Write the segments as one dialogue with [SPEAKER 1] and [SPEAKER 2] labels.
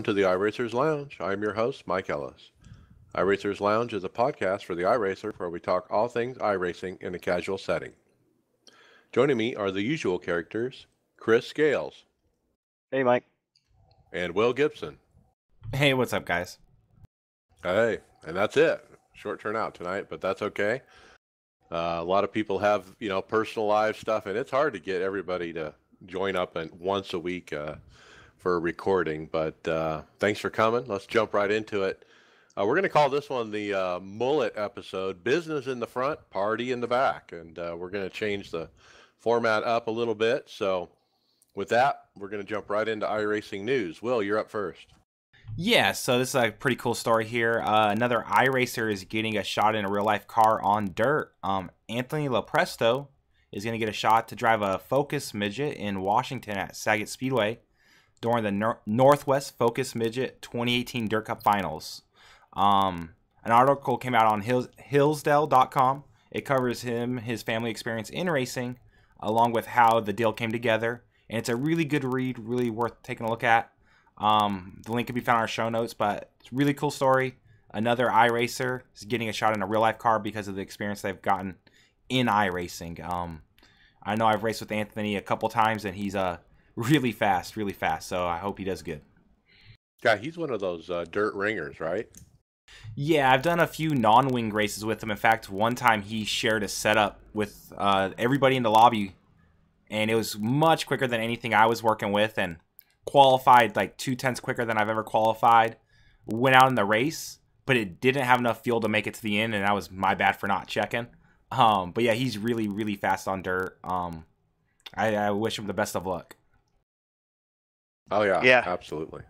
[SPEAKER 1] Welcome to the iRacers Lounge. I'm your host, Mike Ellis. iRacers Lounge is a podcast for the iRacer where we talk all things iRacing in a casual setting. Joining me are the usual characters, Chris Scales.
[SPEAKER 2] Hey, Mike.
[SPEAKER 1] And Will Gibson.
[SPEAKER 3] Hey, what's up, guys?
[SPEAKER 1] Hey, and that's it. Short turnout tonight, but that's okay. A lot of people have, personal life stuff, and it's hard to get everybody to join up once a week for a recording. But thanks for coming. Let's jump right into it. We're going to call this one the mullet episode, business in the front, party in the back. And we're going to change the format up a little bit. So with that, we're going to jump right into iRacing news. Will, you're up first.
[SPEAKER 3] Yeah, so this is a pretty cool story here. Another iRacer is getting a shot in a real-life car on dirt. Anthony LaPresto is going to get a shot to drive a Focus Midget in Washington at Saget Speedway during the Northwest Focus Midget 2018 Dirt Cup Finals. An article came out on Hillsdale.com. It covers his family experience in racing, along with how the deal came together. And it's a really good read, really worth taking a look at. The link can be found in our show notes, but it's a really cool story. Another iRacer is getting a shot in a real-life car because of the experience they've gotten in iRacing. I know I've raced with Anthony a couple times, and he's really fast, so I hope he does good.
[SPEAKER 1] Yeah, he's one of those dirt ringers, right?
[SPEAKER 3] Yeah, I've done a few non-wing races with him. In fact, one time he shared a setup with everybody in the lobby, and it was much quicker than anything I was working with, and qualified like 2/10 quicker than I've ever qualified. Went out in the race, but it didn't have enough fuel to make it to the end, and that was my bad for not checking. But yeah, he's really fast on dirt. I wish him the best of luck.
[SPEAKER 1] Oh yeah, absolutely.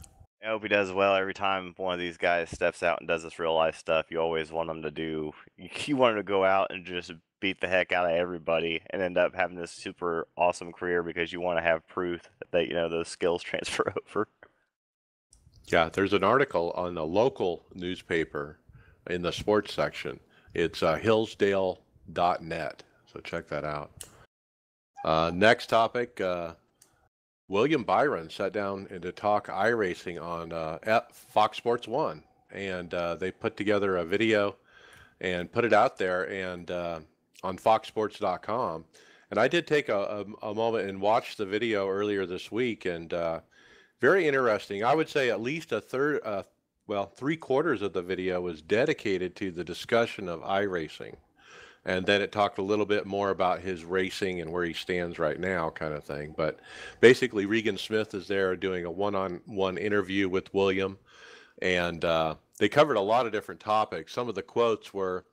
[SPEAKER 2] I hope he does well. Every time one of these guys steps out and does this real life stuff, you always want them to do. You want him to go out and just beat the heck out of everybody and end up having this super awesome career because you want to have proof that those skills transfer over.
[SPEAKER 1] Yeah, there's an article on a local newspaper in the sports section. It's hillsdale.net, so check that out. Next topic, William Byron sat down and to talk iRacing on Fox Sports 1, and they put together a video and put it out there and on foxsports.com. And I did take a moment and watch the video earlier this week, and very interesting. I would say at least a third, three-quarters of the video was dedicated to the discussion of iRacing. And then it talked a little bit more about his racing and where he stands right now kind of thing. But basically, Regan Smith is there doing a one-on-one interview with William. And they covered a lot of different topics. Some of the quotes were,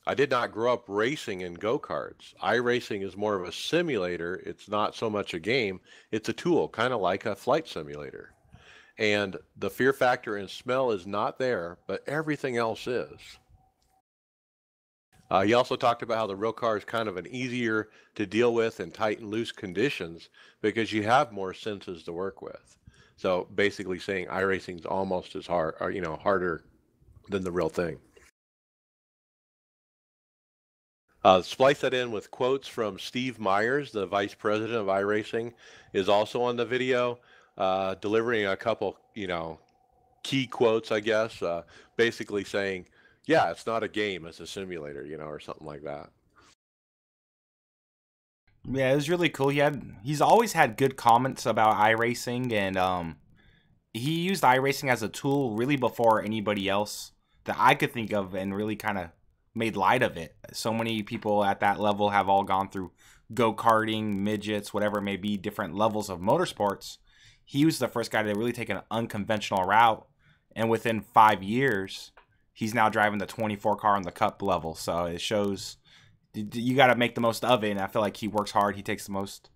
[SPEAKER 1] "I did not grow up racing in go-karts. iRacing is more of a simulator. It's not so much a game. It's a tool, kind of like a flight simulator. And the fear factor and smell is not there, but everything else is." He also talked about how the real car is kind of an easier to deal with in tight and loose conditions because you have more senses to work with. So basically saying iRacing is almost as hard, or, harder than the real thing. Splice that in with quotes from Steve Myers, the vice president of iRacing, is also on the video, delivering a couple, key quotes, I guess, basically saying, yeah, it's not a game, it's a simulator, or something like that.
[SPEAKER 3] Yeah, it was really cool. He's always had good comments about iRacing, and he used iRacing as a tool really before anybody else that I could think of, and really kind of made light of it. So many people at that level have all gone through go-karting, midgets, whatever it may be, different levels of motorsports. He was the first guy to really take an unconventional route, and within 5 years, he's now driving the 24 car on the cup level. So it shows you got to make the most of it. And I feel like he works hard. He takes the most,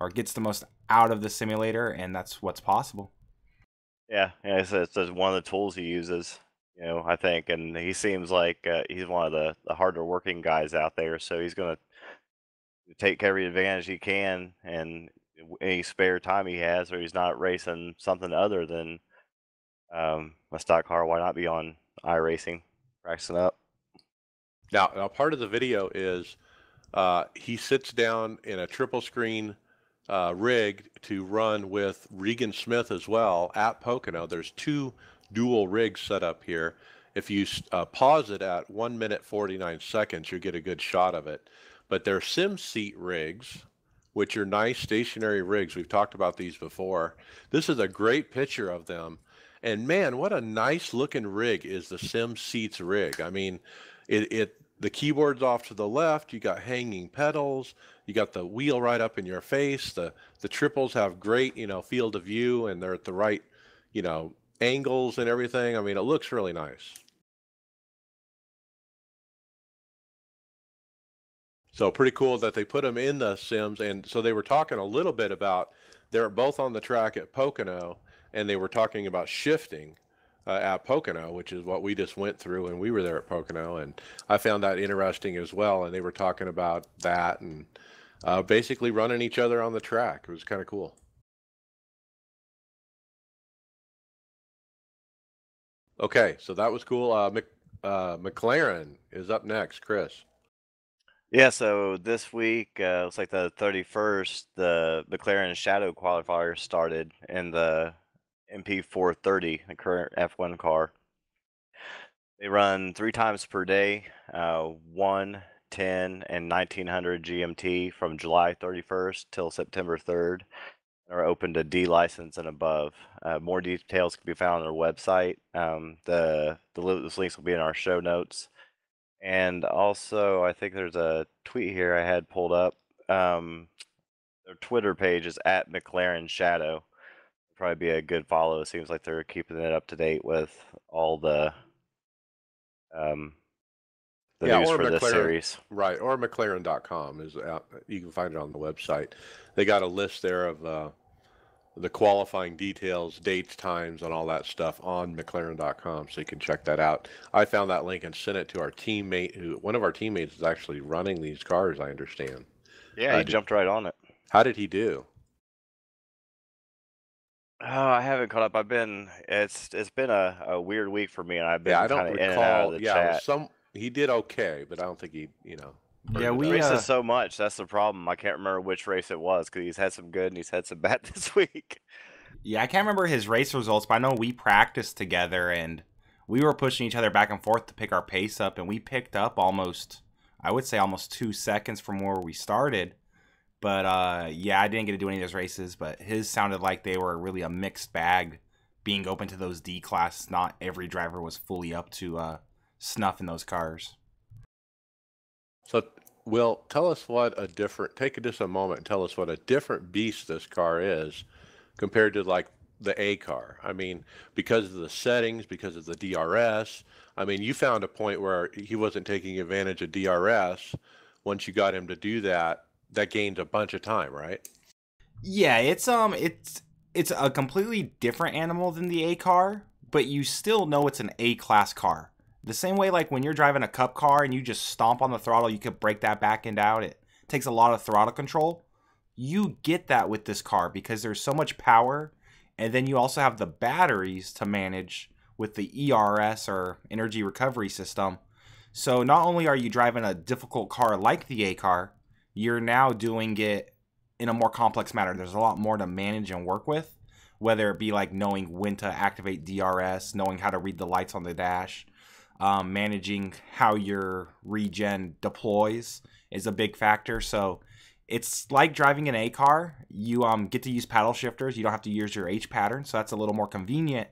[SPEAKER 3] or gets the most out of the simulator, and that's what's possible.
[SPEAKER 2] Yeah, it's one of the tools he uses, I think. And he seems like he's one of the harder working guys out there. So he's going to take every advantage he can, and any spare time he has, or he's not racing something other than a stock car, why not be on iRacing, practicing up?
[SPEAKER 1] Now part of the video is he sits down in a triple screen rig to run with Regan Smith as well at Pocono. There's 2 dual rigs set up here. If you pause it at 1 minute 49 seconds, you get a good shot of it. But they're sim seat rigs, which are nice stationary rigs. We've talked about these before. This is a great picture of them. And man, what a nice looking rig is the sim seats rig. I mean, the keyboard's off to the left, you got hanging pedals, you got the wheel right up in your face. The triples have great, field of view, and they're at the right, angles and everything. I mean, it looks really nice. So pretty cool that they put them in the sims. And so they were talking a little bit about, they're both on the track at Pocono, and they were talking about shifting at Pocono, which is what we just went through, and we were there at Pocono, and I found that interesting as well. And they were talking about that and basically running each other on the track. It was kind of cool. Okay, so that was cool. McLaren is up next. Chris.
[SPEAKER 2] Yeah, so this week, looks like the 31st, the McLaren Shadow qualifier started in the MP430, the current F1 car. They run 3 times per day, 1, 10, and 1900 GMT from July 31st till September 3rd. Are open to D license and above. More details can be found on our website. Those links will be in our show notes. And also, I think there's a tweet here I had pulled up. Their Twitter page is at McLaren Shadow. Probably be a good follow. It seems like they're keeping it up to date with all the news for this series.
[SPEAKER 1] Right, or McLaren.com is out. You can find it on the website. They got a list there of the qualifying details, dates, times, and all that stuff on McLaren.com, so you can check that out. I found that link and sent it to our teammate, one of our teammates is actually running these cars, I understand.
[SPEAKER 2] Yeah, he jumped right on it.
[SPEAKER 1] How did he do?
[SPEAKER 2] Oh, I haven't caught up. It's been a weird week for me, and I've been kind of in and out of the chat.
[SPEAKER 1] He did okay, but I don't think he,
[SPEAKER 3] Yeah, we
[SPEAKER 2] races so much. That's the problem. I can't remember which race it was because he's had some good and he's had some bad this week.
[SPEAKER 3] Yeah, I can't remember his race results, but I know we practiced together and we were pushing each other back and forth to pick our pace up, and we picked up almost 2 seconds from where we started. But yeah, I didn't get to do any of those races, but his sounded like they were really a mixed bag, being open to those D classes. Not every driver was fully up to snuff in those cars.
[SPEAKER 1] So, Will, tell us take just a moment and tell us what a different beast this car is compared to like the A car. I mean, because of the settings, because of the DRS. I mean, you found a point where he wasn't taking advantage of DRS. Once you got him to do that, that gained a bunch of time, right?
[SPEAKER 3] Yeah, it's a completely different animal than the A car, but you still know it's an A class car. The same way, like when you're driving a cup car and you just stomp on the throttle, you could break that back end out. It takes a lot of throttle control. You get that with this car because there's so much power, and then you also have the batteries to manage with the ERS or energy recovery system. So not only are you driving a difficult car like the A car, you're now doing it in a more complex manner. There's a lot more to manage and work with, whether it be like knowing when to activate DRS, knowing how to read the lights on the dash. Managing how your regen deploys is a big factor. So it's like driving an A car. You get to use paddle shifters. You don't have to use your H pattern, so that's a little more convenient.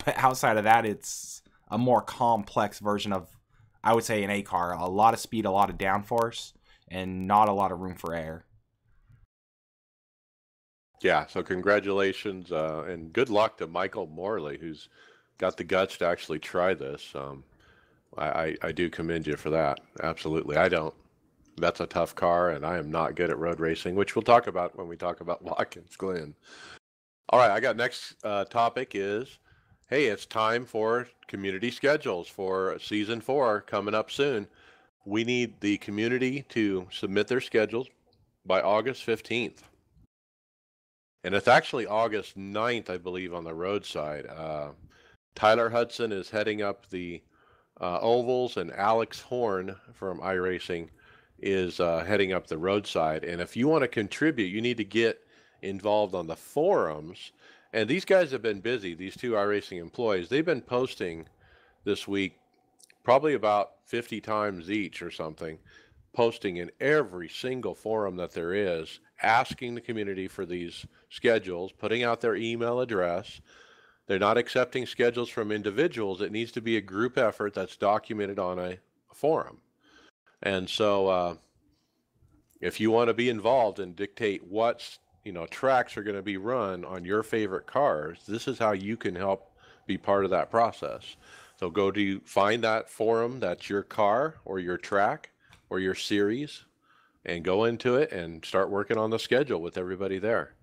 [SPEAKER 3] But outside of that, it's a more complex version of, I would say, an A car. A lot of speed, a lot of downforce, and not a lot of room for air.
[SPEAKER 1] Yeah, so congratulations and good luck to Michael Morley, who's got the guts to actually try this. I do commend you for that. Absolutely. I don't. That's a tough car, and I am not good at road racing, which we'll talk about when we talk about Watkins Glen. All right, I got next topic is, hey, it's time for community schedules for Season 4 coming up soon. We need the community to submit their schedules by August 15th. And it's actually August 9th, I believe, on the roadside. Tyler Hudson is heading up the ovals, and Alex Horn from iRacing is heading up the roadside. And if you want to contribute, you need to get involved on the forums. And these guys have been busy, these two iRacing employees. They've been posting this week probably about 50 times each or something, posting in every single forum that there is, asking the community for these schedules, putting out their email address. They're not accepting schedules from individuals. It needs to be a group effort that's documented on a forum. And so if you want to be involved and dictate what tracks are going to be run on your favorite cars, this is how you can help be part of that process. So find that forum that's your car or your track or your series, and go into it and start working on the schedule with everybody there.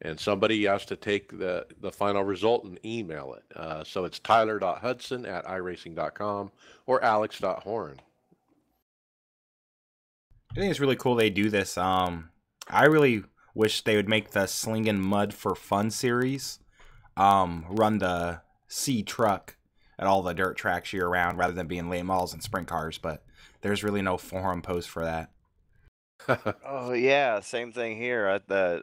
[SPEAKER 1] And somebody has to take the final result and email it. So it's tyler.hudson@iracing.com or alex.horn.
[SPEAKER 3] I think it's really cool they do this. I really wish they would make the Slingin' Mud for Fun series run the C truck at all the dirt tracks year round rather than being late models and sprint cars, but there's really no forum post for that.
[SPEAKER 2] Oh yeah, same thing here. At the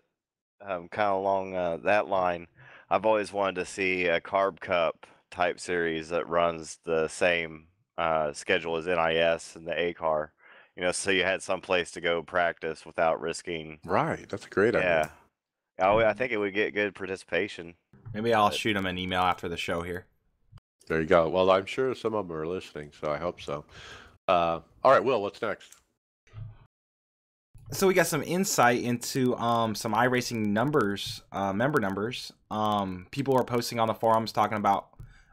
[SPEAKER 2] kind of along that line, I've always wanted to see a Carb Cup type series that runs the same schedule as NIS and the A car. So you had some place to go practice without risking.
[SPEAKER 1] Right, that's a great idea.
[SPEAKER 2] Yeah, I think it would get good participation.
[SPEAKER 3] Maybe I'll shoot them an email after the show here.
[SPEAKER 1] There you go. Well, I'm sure some of them are listening, so I hope so. All right, Will, what's next?
[SPEAKER 3] So we got some insight into some iRacing numbers, member numbers. People are posting on the forums talking about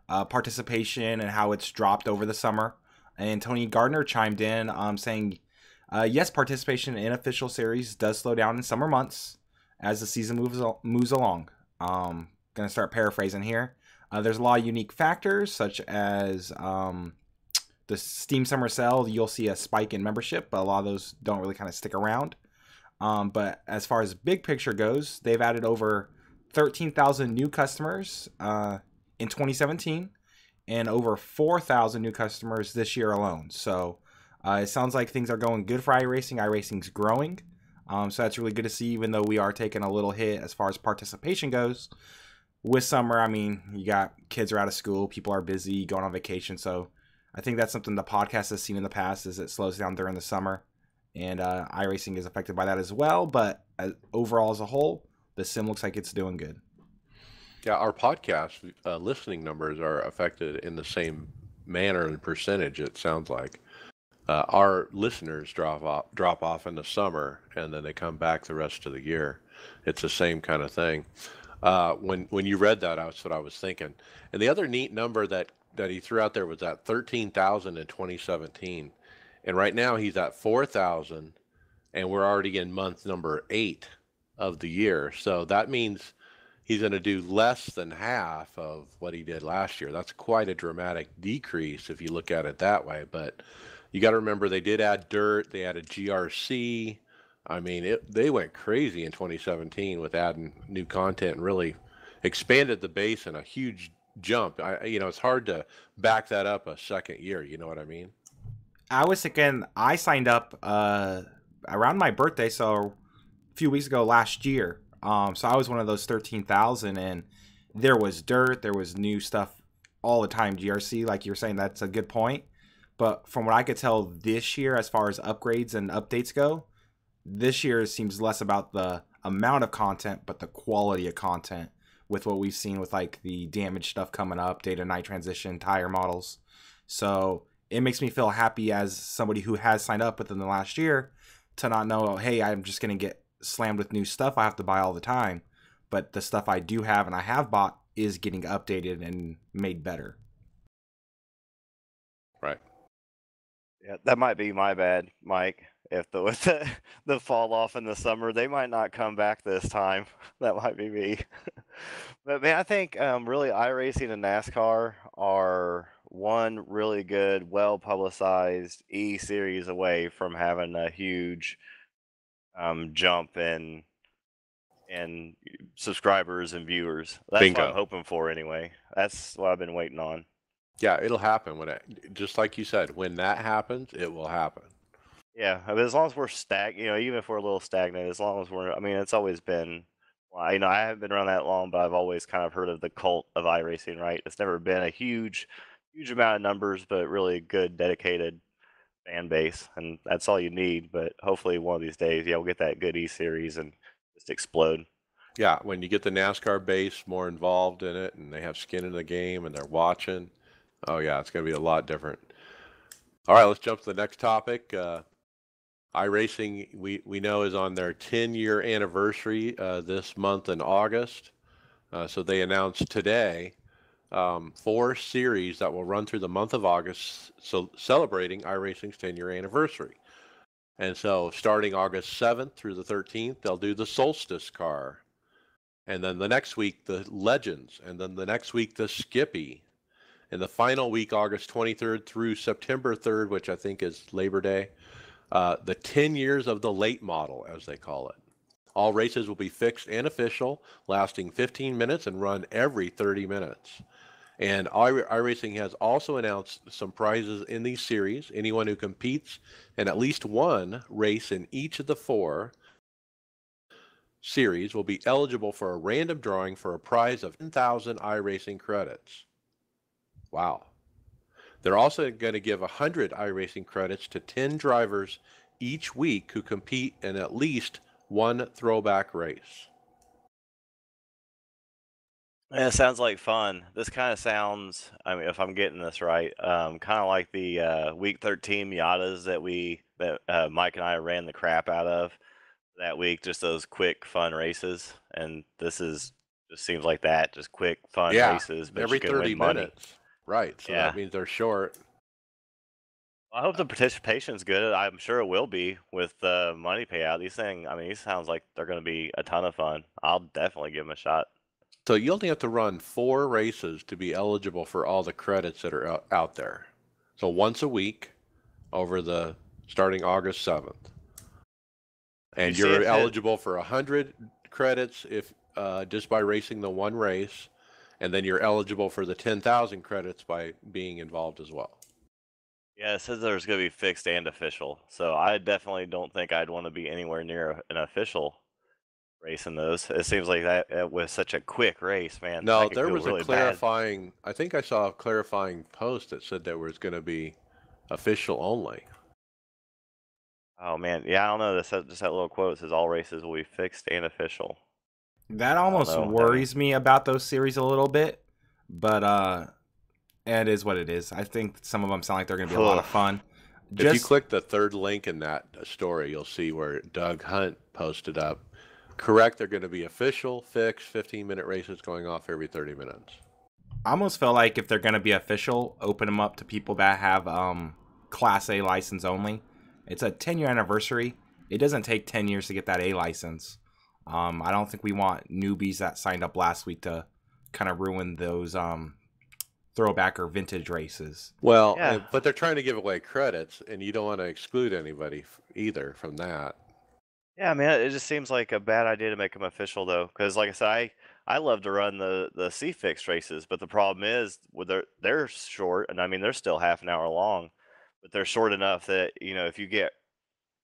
[SPEAKER 3] participation and how it's dropped over the summer. And Tony Gardner chimed in saying, yes, participation in official series does slow down in summer months as the season moves along. Going to start paraphrasing here. There's a lot of unique factors, such as the Steam Summer Sale. You'll see a spike in membership, but a lot of those don't really kind of stick around. But as far as big picture goes, they've added over 13,000 new customers in 2017 and over 4,000 new customers this year alone. So it sounds like things are going good for iRacing. iRacing's growing. So that's really good to see, even though we are taking a little hit as far as participation goes. With summer, I mean, you got kids are out of school, people are busy, going on vacation. So I think that's something the podcast has seen in the past, is it slows down during the summer. And iRacing is affected by that as well. But overall, as a whole, the sim looks like it's doing good.
[SPEAKER 1] Yeah, our podcast listening numbers are affected in the same manner and percentage, it sounds like. Our listeners drop off in the summer, and then they come back the rest of the year. It's the same kind of thing. When you read that, that's what I was thinking. And the other neat number that he threw out there was that 13,000 in 2017. And right now he's at 4,000, and we're already in month number 8 of the year. So that means he's going to do less than half of what he did last year. That's quite a dramatic decrease if you look at it that way. But you got to remember, they did add dirt, they added GRC. I mean, they went crazy in 2017 with adding new content and really expanded the base in a huge jump. It's hard to back that up a second year. You know what I mean?
[SPEAKER 3] I was thinking, I signed up around my birthday, so a few weeks ago last year. So I was one of those 13,000, and there was dirt, there was new stuff all the time. GRC, like you were saying, that's a good point. But from what I could tell this year, as far as upgrades and updates go, this year seems less about the amount of content, but the quality of content, with what we've seen with like the damage stuff coming up, data night transition, tire models. So it makes me feel happy as somebody who has signed up within the last year to not know, hey, I'm just going to get slammed with new stuff I have to buy all the time. But the stuff I do have and I have bought is getting updated and made better.
[SPEAKER 1] Right.
[SPEAKER 2] Yeah, that might be my bad, Mike. If with the fall off in the summer, they might not come back this time. That might be me. But man, I think really iRacing and NASCAR are one really good, well publicized E-series away from having a huge jump in subscribers and viewers. That's
[SPEAKER 1] Bingo.
[SPEAKER 2] what I'm hoping for anyway. That's what I've been waiting on.
[SPEAKER 1] Yeah, it'll happen just like you said, when that happens, it will happen.
[SPEAKER 2] Yeah, I mean, as long as we're even if we're a little stagnant, as long as I mean, it's always been Well, I haven't been around that long, but I've always kind of heard of the cult of iRacing, right? It's never been a huge amount of numbers, but really good, dedicated fan base, and that's all you need. But hopefully, one of these days, yeah, we'll get that good E series and just explode.
[SPEAKER 1] Yeah, when you get the NASCAR base more involved in it, and they have skin in the game, and they're watching. Oh yeah, it's going to be a lot different. All right, let's jump to the next topic. iRacing, we know, is on their 10-year anniversary this month in August. So they announced today 4 series that will run through the month of August, so celebrating iRacing's 10-year anniversary. And so starting August 7th through the 13th, they'll do the Solstice car. And then the next week, the Legends. And then the next week, the Skippy. And the final week, August 23rd through September 3rd, which I think is Labor Day, the 10 years of the late model, as they call it. All races will be fixed and official, lasting 15 minutes and run every 30 minutes. And iRacing has also announced some prizes in these series. Anyone who competes in at least one race in each of the 4 series will be eligible for a random drawing for a prize of 10,000 iRacing credits. Wow. They're also going to give 100 iRacing credits to 10 drivers each week who compete in at least one throwback race.
[SPEAKER 2] Yeah, it sounds like fun. This kind of sounds, I mean, if I'm getting this right, kind of like the week 13 Miatas that Mike and I ran the crap out of that week. Just those quick, fun races, and this just seems like that, just quick, fun races, but
[SPEAKER 1] every
[SPEAKER 2] you can
[SPEAKER 1] 30
[SPEAKER 2] win money.
[SPEAKER 1] minutes. Right, so
[SPEAKER 2] Yeah.
[SPEAKER 1] that means they're short.
[SPEAKER 2] I hope the participation's good. I'm sure it will be with the money payout. These sounds like they're going to be a ton of fun. I'll definitely give them a shot.
[SPEAKER 1] So you only have to run 4 races to be eligible for all the credits that are out there. So once a week over the starting August 7th. And you're eligible for 100 credits if just by racing the one race, and then you're eligible for the 10,000 credits by being involved as well.
[SPEAKER 2] Yeah, it says there's going to be fixed and official. So I definitely don't think I'd want to be anywhere near an official race in those. It seems like that was such a quick race, man.
[SPEAKER 1] No, there was
[SPEAKER 2] really
[SPEAKER 1] a clarifying, I think I saw a clarifying post that said there was going to be official only.
[SPEAKER 2] Oh man, yeah, I don't know. Just that little quote says all races will be fixed and official.
[SPEAKER 3] That almost worries me about those series a little bit, but it is what it is. I think some of them sound like they're going to be a lot of fun.
[SPEAKER 1] If you click the third link in that story, you'll see where Doug Hunt posted up. Correct, they're going to be official, fixed, 15-minute races going off every 30 minutes.
[SPEAKER 3] I almost feel like if they're going to be official, open them up to people that have Class A license only. It's a 10-year anniversary. It doesn't take 10 years to get that A license. I don't think we want newbies that signed up last week to kind of ruin those throwback or vintage races.
[SPEAKER 1] Well, yeah. But they're trying to give away credits, and you don't want to exclude anybody either from that.
[SPEAKER 2] Yeah, man, it just seems like a bad idea to make them official, though, because like I said, I love to run the C-Fix races, but the problem is they're short, and I mean they're still half an hour long, but they're short enough that if you get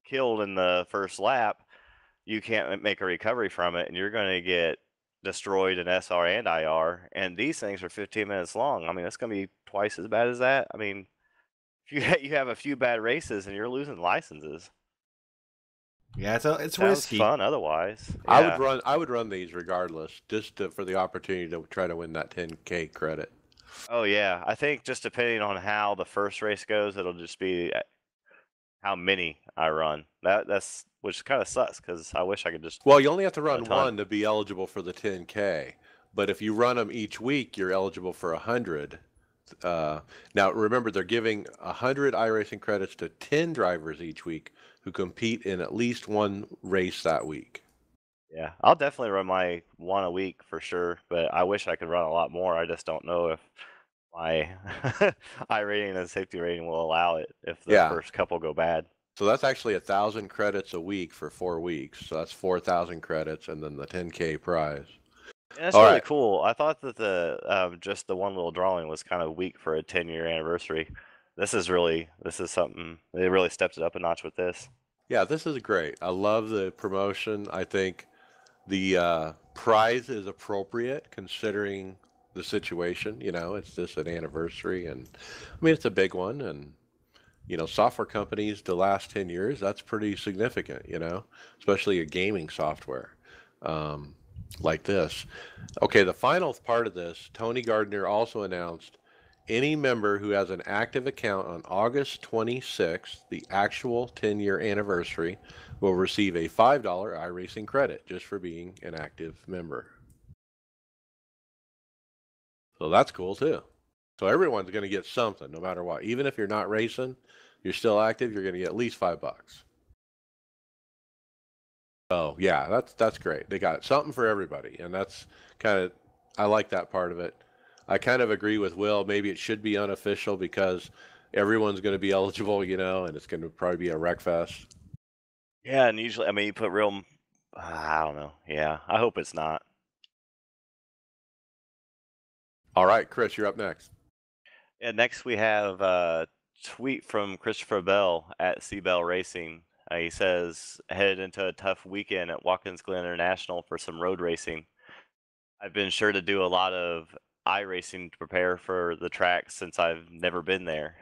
[SPEAKER 2] killed in the first lap, you can't make a recovery from it, and you're going to get destroyed in SR and IR, and these things are 15 minutes long. I mean, it's going to be twice as bad as that. I mean, if you have a few bad races and you're losing licenses.
[SPEAKER 3] Yeah, it's risky.
[SPEAKER 2] Fun otherwise. Yeah.
[SPEAKER 1] I would run these regardless, just for the opportunity to try to win that 10K credit.
[SPEAKER 2] Oh yeah, I think just depending on how the first race goes, it'll just be how many I run. That's which kind of sucks because I wish I could just.
[SPEAKER 1] Well, you only have to run one to be eligible for the 10K, but if you run them each week, you're eligible for 100. Now remember, they're giving 100 iRacing credits to 10 drivers each week who compete in at least one race that week.
[SPEAKER 2] Yeah, I'll definitely run my one a week for sure, but I wish I could run a lot more. I just don't know if my iRating and safety rating will allow it if the first couple go bad.
[SPEAKER 1] So that's actually 1,000 credits a week for 4 weeks. So that's 4,000 credits and then the 10K prize.
[SPEAKER 2] And that's really cool. I thought that just the one little drawing was kind of weak for a 10-year anniversary. This is something. They really stepped it up a notch with this.
[SPEAKER 1] Yeah, this is great. I love the promotion. I think The prize is appropriate considering the situation. It's just an anniversary, and I mean it's a big one. And software companies the last 10 years, that's pretty significant. Especially a gaming software like this. Okay, the final part of this, Tony Gardner also announced any member who has an active account on August 26th, the actual 10-year anniversary, will receive a $5 iRacing credit just for being an active member. So that's cool too. So everyone's going to get something no matter what. Even if you're not racing, you're still active, you're going to get at least $5. Oh yeah, that's great. They got something for everybody, and that's I like that part of it. I kind of agree with Will. Maybe it should be unofficial because everyone's going to be eligible, and it's going to probably be a wreck fest.
[SPEAKER 2] Yeah, and usually, I mean, you put real. I don't know. Yeah, I hope it's not.
[SPEAKER 1] All right, Chris, you're up next.
[SPEAKER 2] Yeah, next we have a tweet from Christopher Bell at C-Bell Racing. He says, headed into a tough weekend at Watkins Glen International for some road racing. I've been sure to do a lot of iRacing to prepare for the track since I've never been there.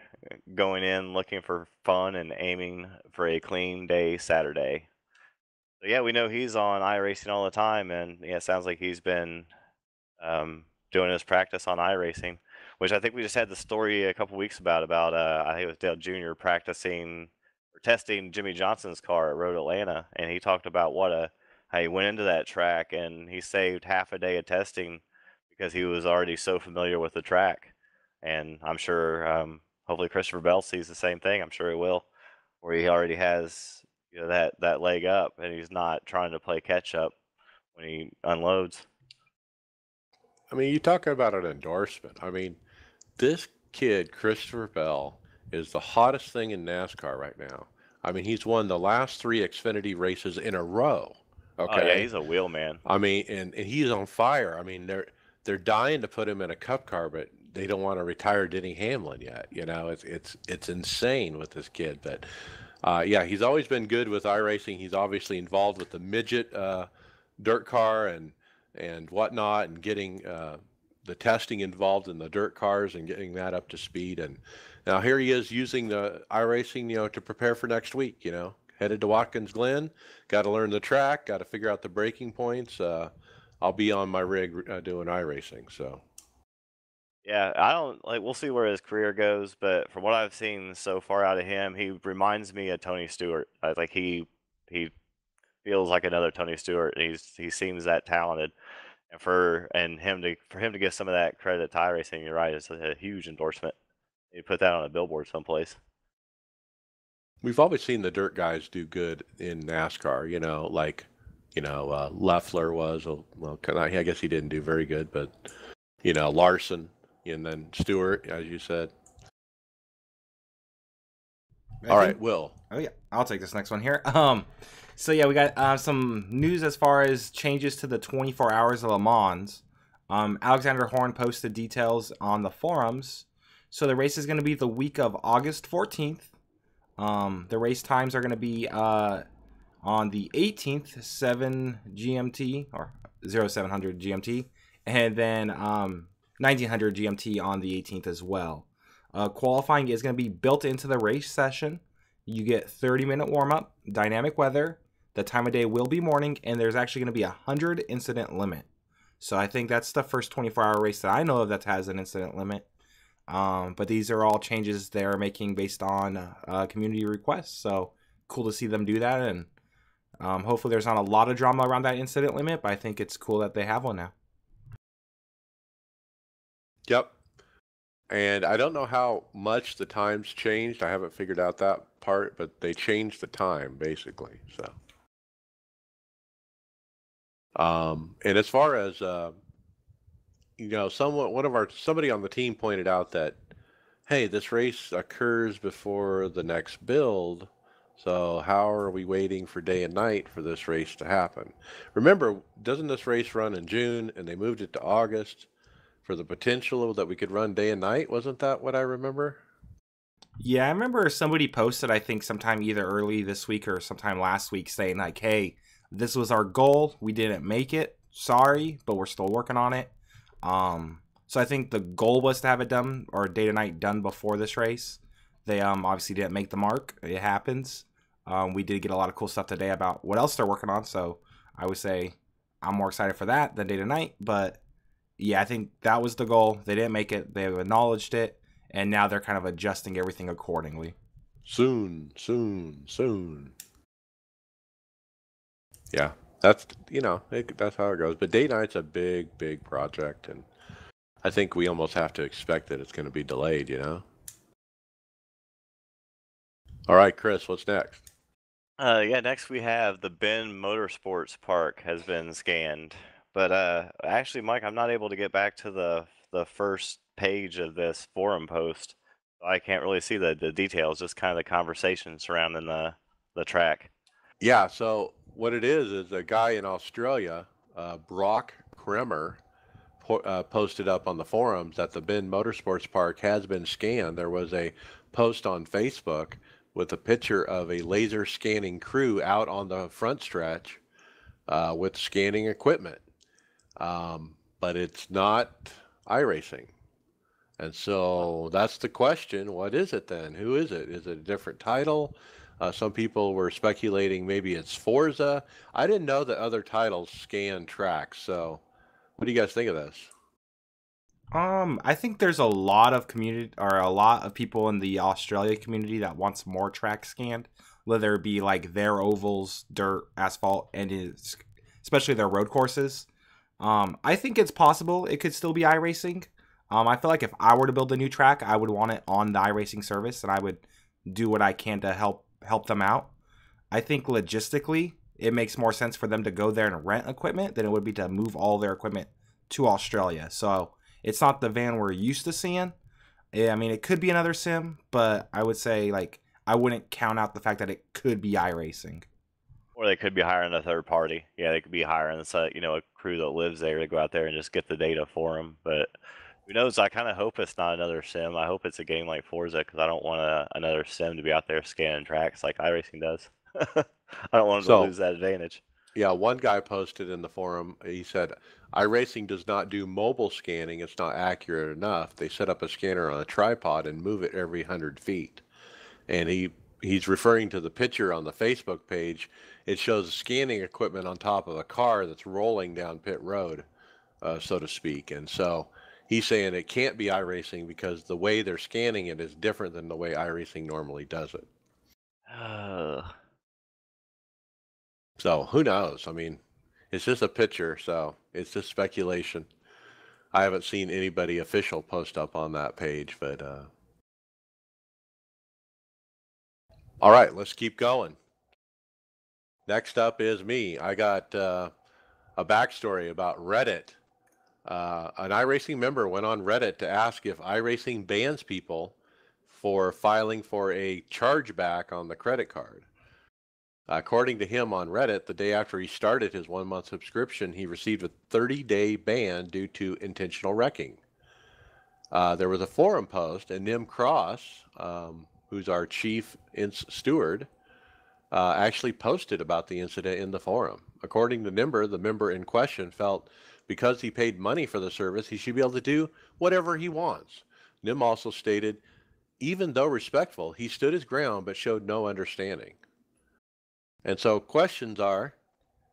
[SPEAKER 2] Going in looking for fun and aiming for a clean day Saturday. So yeah, we know he's on iRacing all the time, and yeah, it sounds like he's been doing his practice on iRacing, which I think we just had the story a couple weeks about I think it was Dale Jr. practicing or testing Jimmy Johnson's car at Road Atlanta, and he talked about how he went into that track and he saved half a day of testing because he was already so familiar with the track. And I'm sure, hopefully Christopher Bell sees the same thing. I'm sure he will, where he already has that leg up, and he's not trying to play catch up when he unloads.
[SPEAKER 1] I mean, you talk about an endorsement. I mean, this kid, Christopher Bell, is the hottest thing in NASCAR right now. I mean, he's won the last 3 Xfinity races in a row. Okay.
[SPEAKER 2] Oh, yeah, he's a wheel man.
[SPEAKER 1] I mean, and he's on fire. I mean, they're dying to put him in a Cup car, but they don't want to retire Denny Hamlin yet. It's insane with this kid. But yeah, he's always been good with iRacing. He's obviously involved with the midget dirt car and whatnot, and getting the testing involved in the dirt cars and getting that up to speed. And now here he is using the iRacing, to prepare for next week. Headed to Watkins Glen, got to learn the track, got to figure out the braking points. I'll be on my rig doing iRacing. So.
[SPEAKER 2] Yeah, we'll see where his career goes, but from what I've seen so far out of him, he reminds me of Tony Stewart. Like he feels like another Tony Stewart. He seems that talented, and for him to give some of that credit to iRacing, you're right, it's a huge endorsement. You put that on a billboard someplace.
[SPEAKER 1] We've always seen the dirt guys do good in NASCAR. Like Leffler was I guess he didn't do very good, but Larson, and then Stewart, as you said. All right, Will.
[SPEAKER 3] Oh yeah, I'll take this next one here. So yeah, we got some news as far as changes to the 24 Hours of Le Mans. Alexander Horn posted details on the forums. So the race is going to be the week of August 14th. The race times are going to be on the 18th, 7 GMT or 0700 GMT, and then 1900 GMT on the 18th as well. Qualifying is going to be built into the race session. You get 30-minute warm-up, dynamic weather, the time of day will be morning, and there's actually going to be a 100 incident limit. So I think that's the first 24-hour race that I know of that has an incident limit. But these are all changes they're making based on community requests. So cool to see them do that, and hopefully there's not a lot of drama around that incident limit, but I think it's cool that they have one now.
[SPEAKER 1] Yep. And I don't know how much the times changed. I haven't figured out that part, but they changed the time basically. So, and as far as somebody on the team pointed out that, hey, this race occurs before the next build, so how are we waiting for day and night for this race to happen? Remember, doesn't this race run in June and they moved it to August for the potential that we could run day and night? Wasn't that what I remember?
[SPEAKER 3] Yeah, I remember somebody posted, I think sometime either early this week or sometime last week, saying like, hey, This was our goal. We didn't make it. Sorry, but we're still working on it. So I think the goal was to have it done, or day to night done before this race. They obviously didn't make the mark. It happens. We did get a lot of cool stuff today about what else they're working on. So I would say I'm more excited for that than day to night. But yeah, I think that was the goal. They didn't make it. They acknowledged it. And now they're kind of adjusting everything accordingly.
[SPEAKER 1] Soon, soon, soon. Yeah, that's, you know, that's how it goes. But day night's a big, big project. And I think we almost have to expect that it's going to be delayed, you know? All right, Chris, what's next?
[SPEAKER 2] Yeah, next we have the Bend Motorsports Park has been scanned. But actually, Mike, I'm not able to get back to the first page of this forum post. I can't really see the details, just kind of the conversation surrounding the track.
[SPEAKER 1] Yeah, so what it is a guy in Australia, Brock Kremer, posted up on the forums that the Bend Motorsports Park has been scanned. There was a post on Facebook with a picture of a laser scanning crew out on the front stretch with scanning equipment. But it's not iRacing. And so that's the question. What is it then? Who is it? Is it a different title? Some people were speculating maybe it's Forza. I didn't know that other titles scan tracks. So what do you guys think of this?
[SPEAKER 3] I think there's a lot of community, or a lot of people in the Australia community that wants more tracks scanned, whether it be like their ovals, dirt, asphalt, and especially their road courses. I think it's possible it could still be iRacing. I feel like if I were to build a new track, I would want it on the iRacing service, and I would do what I can to help them out. I think logistically, it makes more sense for them to go there and rent equipment than it would be to move all their equipment to Australia. So it's not the van we're used to seeing. I mean, it could be another sim, but I would say, like, I wouldn't count out the fact that it could be iRacing.
[SPEAKER 2] Or they could be hiring a third party. Yeah, they could be hiring a crew that lives there to go out there and just get the data for them. But who knows? I kind of hope it's not another sim. I hope it's a game like Forza, because I don't want another sim to be out there scanning tracks like iRacing does. I don't want them to lose that advantage.
[SPEAKER 1] Yeah, one guy posted in the forum, he said, iRacing does not do mobile scanning. It's not accurate enough. They set up a scanner on a tripod and move it every 100 feet. And he's referring to the picture on the Facebook page. It shows scanning equipment on top of a car that's rolling down pit road, so to speak. And so he's saying it can't be iRacing because the way they're scanning it is different than the way iRacing normally does it. So who knows? I mean, it's just a picture, so it's just speculation. I haven't seen anybody official post up on that page, but all right, let's keep going. Next up is me. I got a backstory about Reddit. An iRacing member went on Reddit to ask if iRacing bans people for filing for a chargeback on the credit card. According to him on Reddit, the day after he started his 1-month subscription, he received a 30-day ban due to intentional wrecking. There was a forum post, and Nim Cross, who's our chief steward, actually posted about the incident in the forum. According to Nimber, the member in question felt because he paid money for the service, he should be able to do whatever he wants. Nim also stated, even though respectful, he stood his ground but showed no understanding. And so questions are,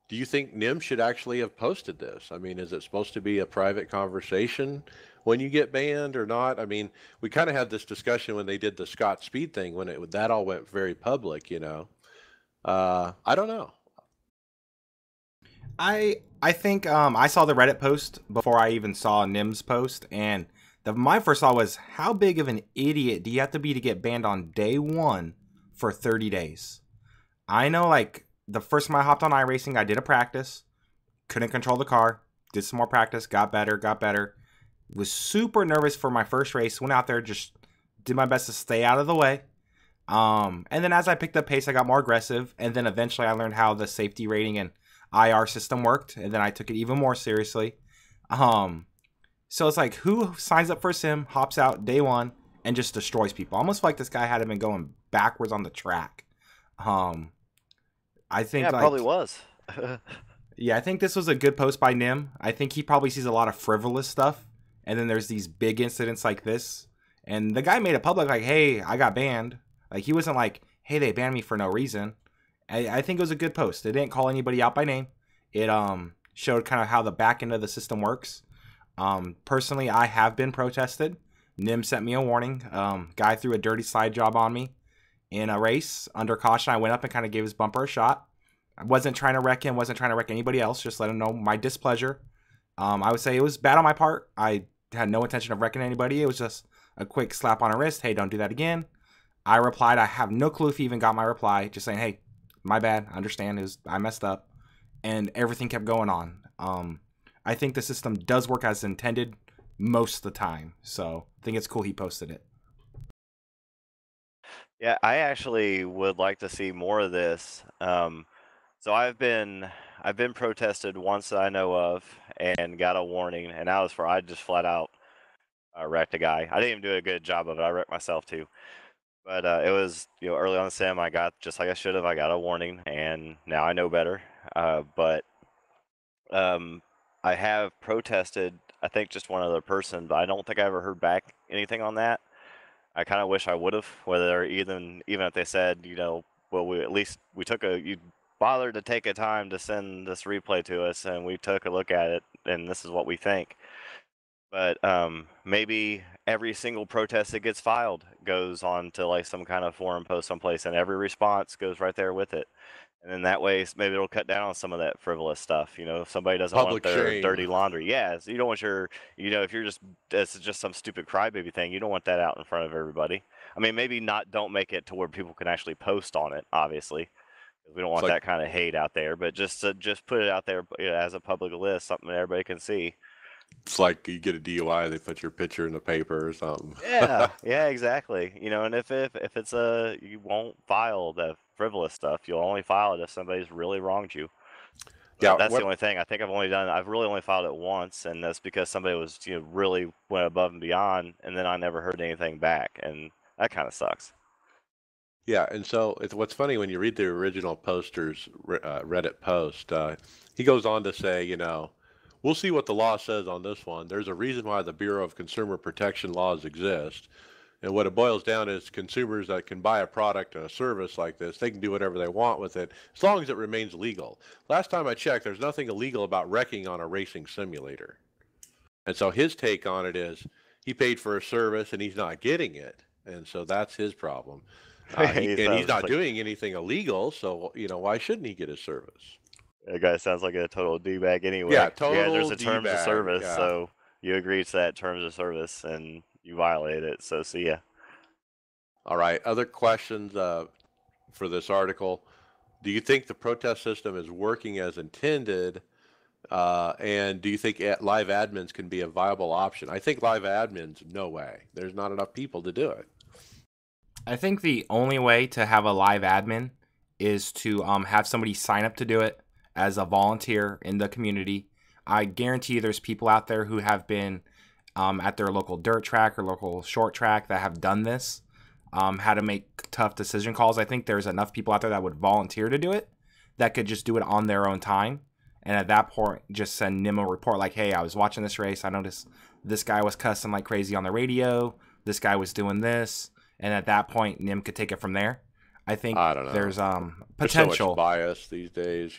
[SPEAKER 1] do you think Nim should actually have posted this? I mean, is it supposed to be a private conversation when you get banned or not? I mean, we kind of had this discussion when they did the Scott Speed thing, when that all went very public, you know. I don't know.
[SPEAKER 3] I think I saw the Reddit post before I even saw Nim's post, and my first thought was, how big of an idiot do you have to be to get banned on day 1 for 30 days? I know, like, the first time I hopped on iRacing, I did a practice, couldn't control the car, did some more practice, got better, was super nervous for my first race, went out there, just did my best to stay out of the way. And then as I picked up pace, I got more aggressive, and then eventually I learned how the safety rating and IR system worked, and then I took it even more seriously. So it's like, who signs up for a sim, hops out day 1, and just destroys people? Almost like this guy hadn't been going backwards on the track. I think,
[SPEAKER 2] yeah, it
[SPEAKER 3] like,
[SPEAKER 2] probably was.
[SPEAKER 3] Yeah, I think this was a good post by Nim. I think he probably sees a lot of frivolous stuff, and then there's these big incidents like this. And the guy made it public, like, hey, I got banned. Like, he wasn't like, hey, they banned me for no reason. I think it was a good post. It didn't call anybody out by name. It showed kind of how the back end of the system works. Personally, I have been protested. Nim sent me a warning. Guy threw a dirty slide job on me in a race. Under caution, I went up and kind of gave his bumper a shot. I wasn't trying to wreck him, wasn't trying to wreck anybody else, just let him know my displeasure. I would say it was bad on my part. I had no intention of wrecking anybody. It was just a quick slap on the wrist. Hey, don't do that again. I replied. I have no clue if he even got my reply. Just saying, hey, my bad. I understand. I messed up. And everything kept going on. I think the system does work as intended most of the time. So I think it's cool he posted it.
[SPEAKER 2] Yeah, I actually would like to see more of this. So I've been protested once that I know of and got a warning, and that was for I just flat out wrecked a guy. I didn't even do a good job of it. I wrecked myself too. But it was, early on the sim, I got, just like I should have, I got a warning, and now I know better. But I have protested, I think, just one other person, but I don't think I ever heard back anything on that. I kind of wish I would have, whether even if they said, well, we took you bothered to take a time to send this replay to us, and we took a look at it, and this is what we think. But maybe every single protest that gets filed goes on to like some kind of forum post someplace, and every response goes right there with it. And then that way, maybe it'll cut down on some of that frivolous stuff. If somebody doesn't want their dirty laundry. Yeah, so you don't want your, if you're it's just some stupid crybaby thing, you don't want that out in front of everybody. I mean, maybe don't make it to where people can actually post on it, obviously. We don't want that kind of hate out there, but just put it out there as a public list, something that everybody can see.
[SPEAKER 1] It's like you get a DUI, they put your picture in the paper or something.
[SPEAKER 2] Yeah, yeah, exactly. And if it's you won't file the frivolous stuff. You'll only file it if somebody's really wronged you. Yeah, that's the only thing. I think I've really only filed it once, and that's because somebody was really went above and beyond, and then I never heard anything back, and that kind of sucks.
[SPEAKER 1] Yeah, and so what's funny when you read the original poster's Reddit post, he goes on to say, we'll see what the law says on this one. There's a reason why the Bureau of Consumer Protection laws exist. And what it boils down is consumers that can buy a product and a service like this, they can do whatever they want with it as long as it remains legal. Last time I checked, there's nothing illegal about wrecking on a racing simulator. And so his take on it is he paid for a service and he's not getting it. And so that's his problem. He's not doing anything illegal, so why shouldn't he get his service?
[SPEAKER 2] That guy sounds like a total D-bag anyway.
[SPEAKER 1] Yeah, total
[SPEAKER 2] Yeah, there's a terms of service,
[SPEAKER 1] yeah.
[SPEAKER 2] So you agree to that terms of service, and you violate it, so see ya.
[SPEAKER 1] All right, other questions for this article. Do you think the protest system is working as intended, and do you think live admins can be a viable option? I think live admins, no way. There's not enough people to do it.
[SPEAKER 3] I think the only way to have a live admin is to have somebody sign up to do it as a volunteer in the community. I guarantee there's people out there who have been at their local dirt track or local short track that have done this, how to make tough decision calls. I think there's enough people out there that would volunteer to do it, that could just do it on their own time. And at that point, just send Nim a report like, hey, I was watching this race. I noticed this guy was cussing like crazy on the radio. This guy was doing this. And at that point, Nim could take it from there. I think there's potential.
[SPEAKER 1] There's so much bias these days,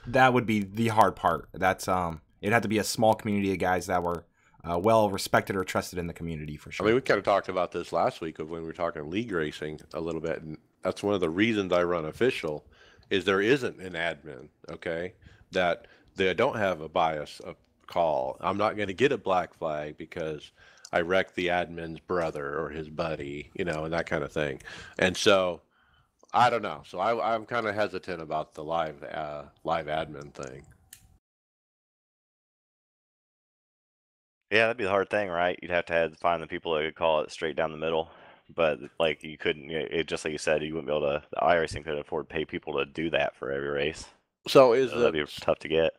[SPEAKER 3] That would be the hard part. That's it'd have to be a small community of guys that were well respected or trusted in the community for sure.
[SPEAKER 1] I mean, we kind of talked about this last week when we were talking league racing a little bit, and that's one of the reasons I run official is there isn't an admin, okay, that they don't have a bias of call. I'm not going to get a black flag because I wrecked the admin's brother or his buddy, and that kind of thing. And so I don't know. So I'm kind of hesitant about the live admin thing.
[SPEAKER 2] Yeah, that'd be the hard thing, right? You'd have to find the people that could call it straight down the middle. But like you couldn't, just like you said, you wouldn't be able to. The iRacing couldn't afford to pay people to do that for every race.
[SPEAKER 1] So
[SPEAKER 2] that'd be tough to get.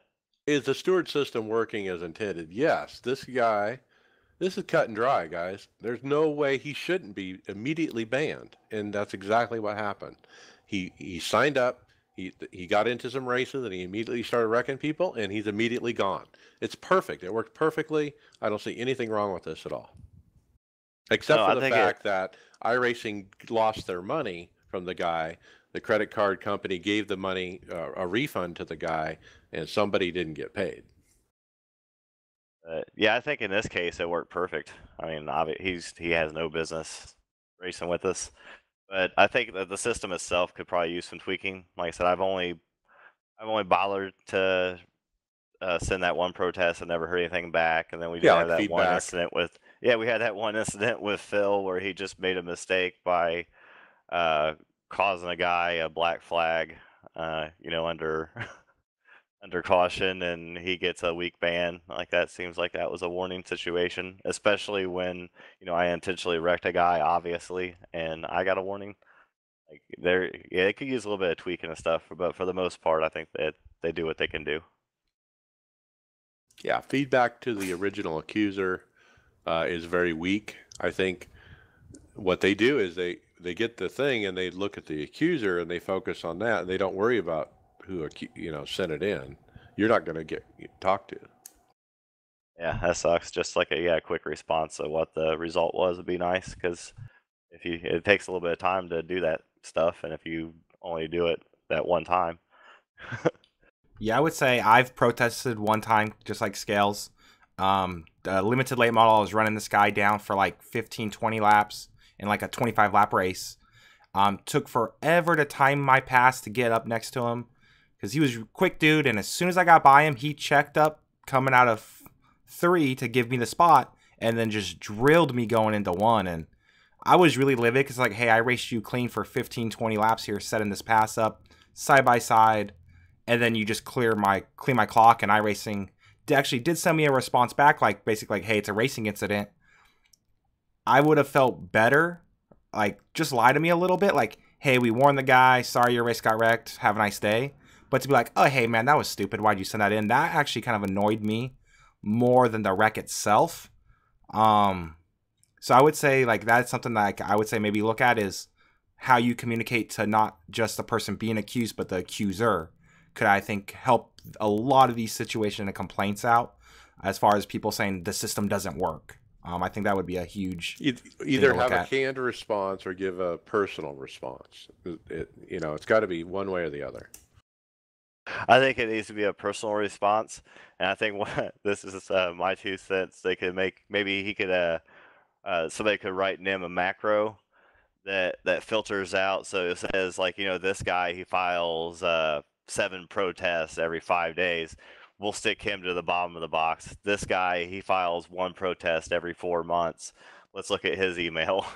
[SPEAKER 1] Is the steward system working as intended? Yes. This is cut and dry, guys. There's no way he shouldn't be immediately banned, and that's exactly what happened. He signed up. He got into some races and he immediately started wrecking people, and he's immediately gone. It's perfect. It worked perfectly. I don't see anything wrong with this at all, except
[SPEAKER 2] No,
[SPEAKER 1] for
[SPEAKER 2] I
[SPEAKER 1] the
[SPEAKER 2] think
[SPEAKER 1] fact that iRacing lost their money from the guy. The credit card company gave the money, a refund to the guy, and somebody didn't get paid.
[SPEAKER 2] Yeah, I think in this case it worked perfect. I mean, he has no business racing with us, but I think that the system itself could probably use some tweaking. Like I said, I've only bothered to send that one protest and never heard anything back, and then we did
[SPEAKER 1] Yeah,
[SPEAKER 2] have
[SPEAKER 1] like
[SPEAKER 2] that one
[SPEAKER 1] feedback.
[SPEAKER 2] incident with we had that one incident with Phil where he just made a mistake by causing a guy a black flag, under under caution, and he gets a week ban. Like that seems like that was a warning situation, especially when I intentionally wrecked a guy, obviously, and I got a warning. Like it could use a little bit of tweaking and stuff, but for the most part, I think that they do what they can do.
[SPEAKER 1] Yeah, feedback to the original accuser is very weak. I think what they do is they get the thing and they look at the accuser and they focus on that, and they don't worry about who sent it in. You're not going to get talked to.
[SPEAKER 2] Yeah, that sucks. Just like a quick response of what the result was would be nice, because it takes a little bit of time to do that stuff, and if you only do it that one time.
[SPEAKER 3] Yeah, I would say I've protested one time, just like Scales. The limited late model, I was running this guy down for like 15, 20 laps in like a 25 lap race. Took forever to time my pass to get up next to him because he was a quick dude, and as soon as I got by him, he checked up coming out of 3 to give me the spot, and then just drilled me going into 1. And I was really livid because like, hey, I raced you clean for 15, 20 laps here, setting this pass up side by side, and then you just clean my clock. And iRacing actually did send me a response back, like basically like, hey, it's a racing incident. I would have felt better, like just lie to me a little bit, like, hey, we warned the guy, sorry your race got wrecked, have a nice day. But to be like, oh, hey man, that was stupid, why'd you send that in? That actually kind of annoyed me more than the wreck itself. So I would say like that's something that I would say maybe look at is how you communicate to not just the person being accused, but the accuser. Could, I think, help a lot of these situations and complaints out as far as people saying the system doesn't work. I think that would be a huge
[SPEAKER 1] either have a canned response or give a personal response. It's got to be one way or the other.
[SPEAKER 2] I think it needs to be a personal response, and I think this is my 2 cents. They could maybe he could somebody could write in him a macro that filters out, so it says like this guy, he files 7 protests every 5 days. We'll stick him to the bottom of the box. This guy, he files 1 protest every 4 months. Let's look at his email.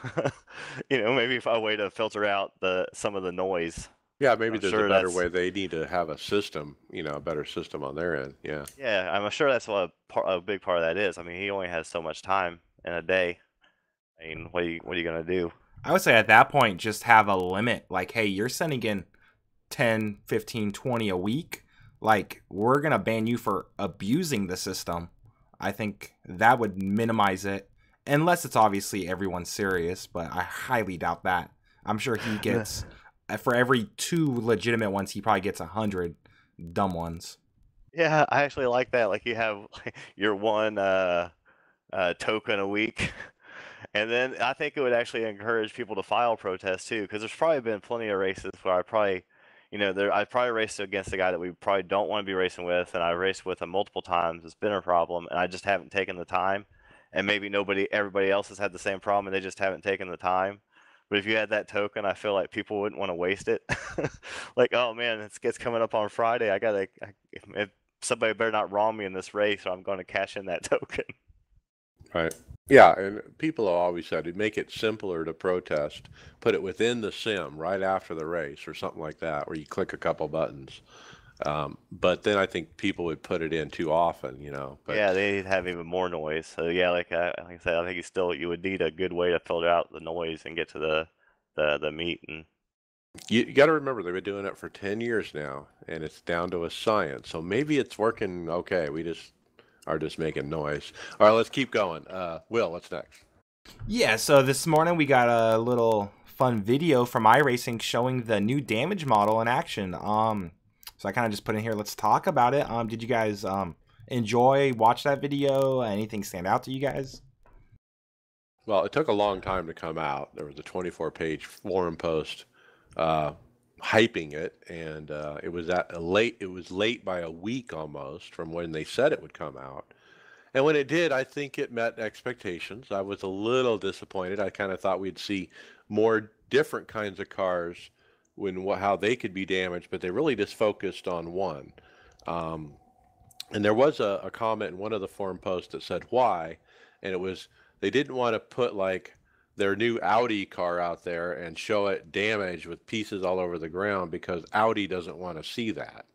[SPEAKER 2] Maybe a way to filter out some of the noise.
[SPEAKER 1] Yeah, maybe there's a better way. They need to have a system, a better system on their end. Yeah.
[SPEAKER 2] Yeah, I'm sure that's what a big part of that is. I mean, he only has so much time in a day. I mean, what are you gonna do?
[SPEAKER 3] I would say at that point, just have a limit. Like, hey, you're sending in 10, 15, 20 a week. Like, we're going to ban you for abusing the system. I think that would minimize it. Unless it's obviously everyone's serious, but I highly doubt that. I'm sure he gets, for every 2 legitimate ones, he probably gets 100 dumb ones.
[SPEAKER 2] Yeah, I actually like that. Like, you have your one token a week. And then I think it would actually encourage people to file protests too, because there's probably been plenty of races where I probably raced against a guy that we probably don't want to be racing with, and I raced with him multiple times. It's been a problem, and I just haven't taken the time. And maybe everybody else has had the same problem, and they just haven't taken the time. But if you had that token, I feel like people wouldn't want to waste it. Like, oh man, it's coming up on Friday. If somebody better not wrong me in this race, or I'm going to cash in that token.
[SPEAKER 1] Right. Yeah, and people have always said make it simpler to protest. Put it within the sim right after the race or something like that, where you click a couple buttons. But then I think people would put it in too often, But
[SPEAKER 2] yeah, they'd have even more noise. So yeah, like I said, I think you would need a good way to filter out the noise and get to the meat. And
[SPEAKER 1] you got to remember they've been doing it for 10 years now, and it's down to a science. So maybe it's working okay. We just are just making noise. All right, let's keep going. Will, what's next?
[SPEAKER 3] Yeah, so this morning we got a little fun video from iRacing showing the new damage model in action. So I kind of just put in here, let's talk about it. Did you guys watch that video? Anything stand out to you guys?
[SPEAKER 1] Well, it took a long time to come out. There was a 24-page forum post hyping it, and it was late. It was late by a week almost from when they said it would come out. And when it did, I think it met expectations. I was a little disappointed. I kind of thought we'd see more different kinds of cars how they could be damaged, but they really just focused on one. And there was a comment in one of the forum posts that said why, and it was they didn't want to put like their new Audi car out there and show it damaged with pieces all over the ground because Audi doesn't want to see that.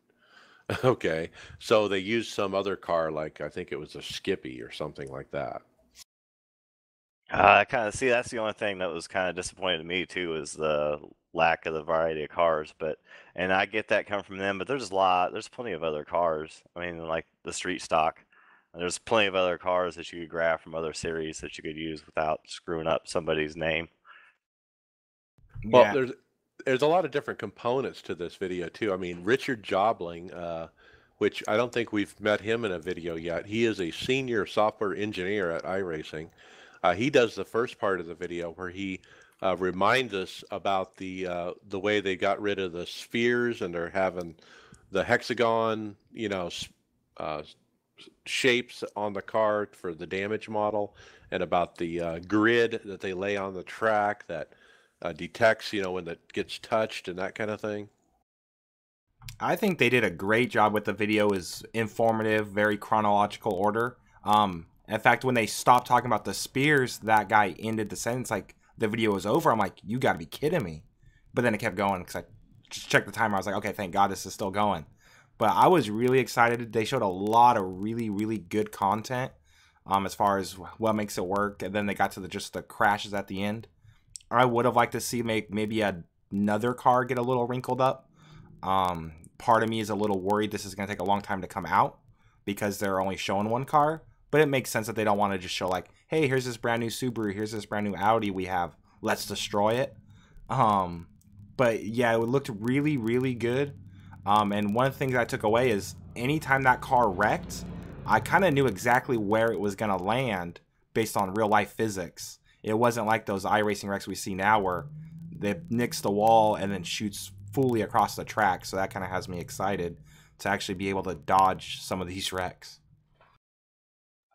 [SPEAKER 1] Okay, so they used some other car, like I think it was a Skippy or something like that.
[SPEAKER 2] I kind of see that's the only thing that was kind of disappointing to me too, is the lack of the variety of cars. And I get that coming from them, but there's plenty of other cars. I mean, like the street stock. There's plenty of other cars that you could grab from other series that you could use without screwing up somebody's name.
[SPEAKER 1] Well, there's a lot of different components to this video too. I mean, Richard Jobling, which I don't think we've met him in a video yet. He is a senior software engineer at iRacing. He does the first part of the video where he reminds us about the way they got rid of the spheres, and they're having the hexagon, shapes on the car for the damage model, and about the grid that they lay on the track that detects, when it gets touched and that kind of thing.
[SPEAKER 3] I think they did a great job with the video. Is informative, very chronological order. In fact, when they stopped talking about the spears, that guy ended the sentence like the video was over. I'm like, you got to be kidding me. But then it kept going because I just checked the timer. I was like, okay, thank God this is still going. But I was really excited. They showed a lot of really, really good content as far as what makes it work. And then they got to just the crashes at the end. I would have liked to see maybe another car get a little wrinkled up. Part of me is a little worried this is going to take a long time to come out because they're only showing one car. But it makes sense that they don't want to just show like, hey, here's this brand new Subaru, here's this brand new Audi we have, let's destroy it. But yeah, it looked really, really good. And one of the things I took away is anytime that car wrecked, I kind of knew exactly where it was going to land based on real life physics. It wasn't like those iRacing wrecks we see now where they nicks the wall and then shoots fully across the track. So that kind of has me excited to actually be able to dodge some of these wrecks.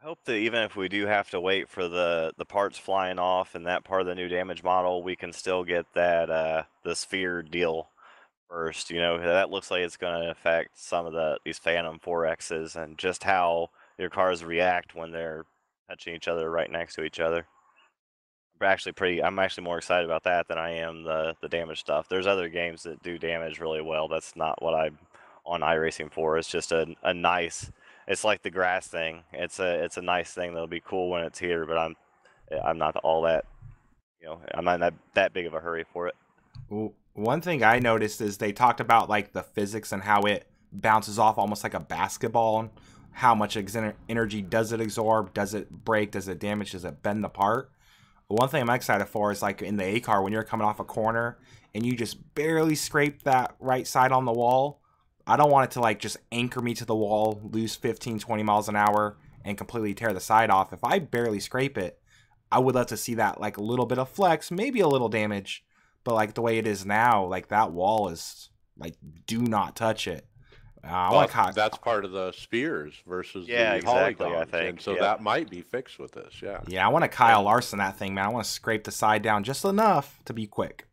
[SPEAKER 2] I hope that even if we do have to wait for the parts flying off and that part of the new damage model, we can still get that the sphere deal first. That looks like it's going to affect some of these Phantom 4Xs and just how your cars react when they're touching each other right next to each other. I'm actually more excited about that than I am the damage stuff. There's other games that do damage really well. That's not what I'm on iRacing for. It's just a nice. It's like the grass thing. It's a nice thing that'll be cool when it's here. But I'm not all that. I'm not that big of a hurry for it.
[SPEAKER 3] One thing I noticed is they talked about like the physics and how it bounces off almost like a basketball. And how much energy does it absorb? Does it break? Does it damage? Does it bend apart? One thing I'm excited for is like in the A car when you're coming off a corner and you just barely scrape that right side on the wall. I don't want it to like just anchor me to the wall, lose 15, 20 miles an hour and completely tear the side off. If I barely scrape it, I would love to see that like a little bit of flex, maybe a little damage. But like the way it is now, like that wall is like, do not touch it.
[SPEAKER 1] That's part of the spears versus the
[SPEAKER 2] exactly,
[SPEAKER 1] polygons,
[SPEAKER 2] I think.
[SPEAKER 1] and so that might be fixed with this.
[SPEAKER 3] Yeah, I want to Kyle Larson that thing, man. I want to scrape the side down just enough to be quick.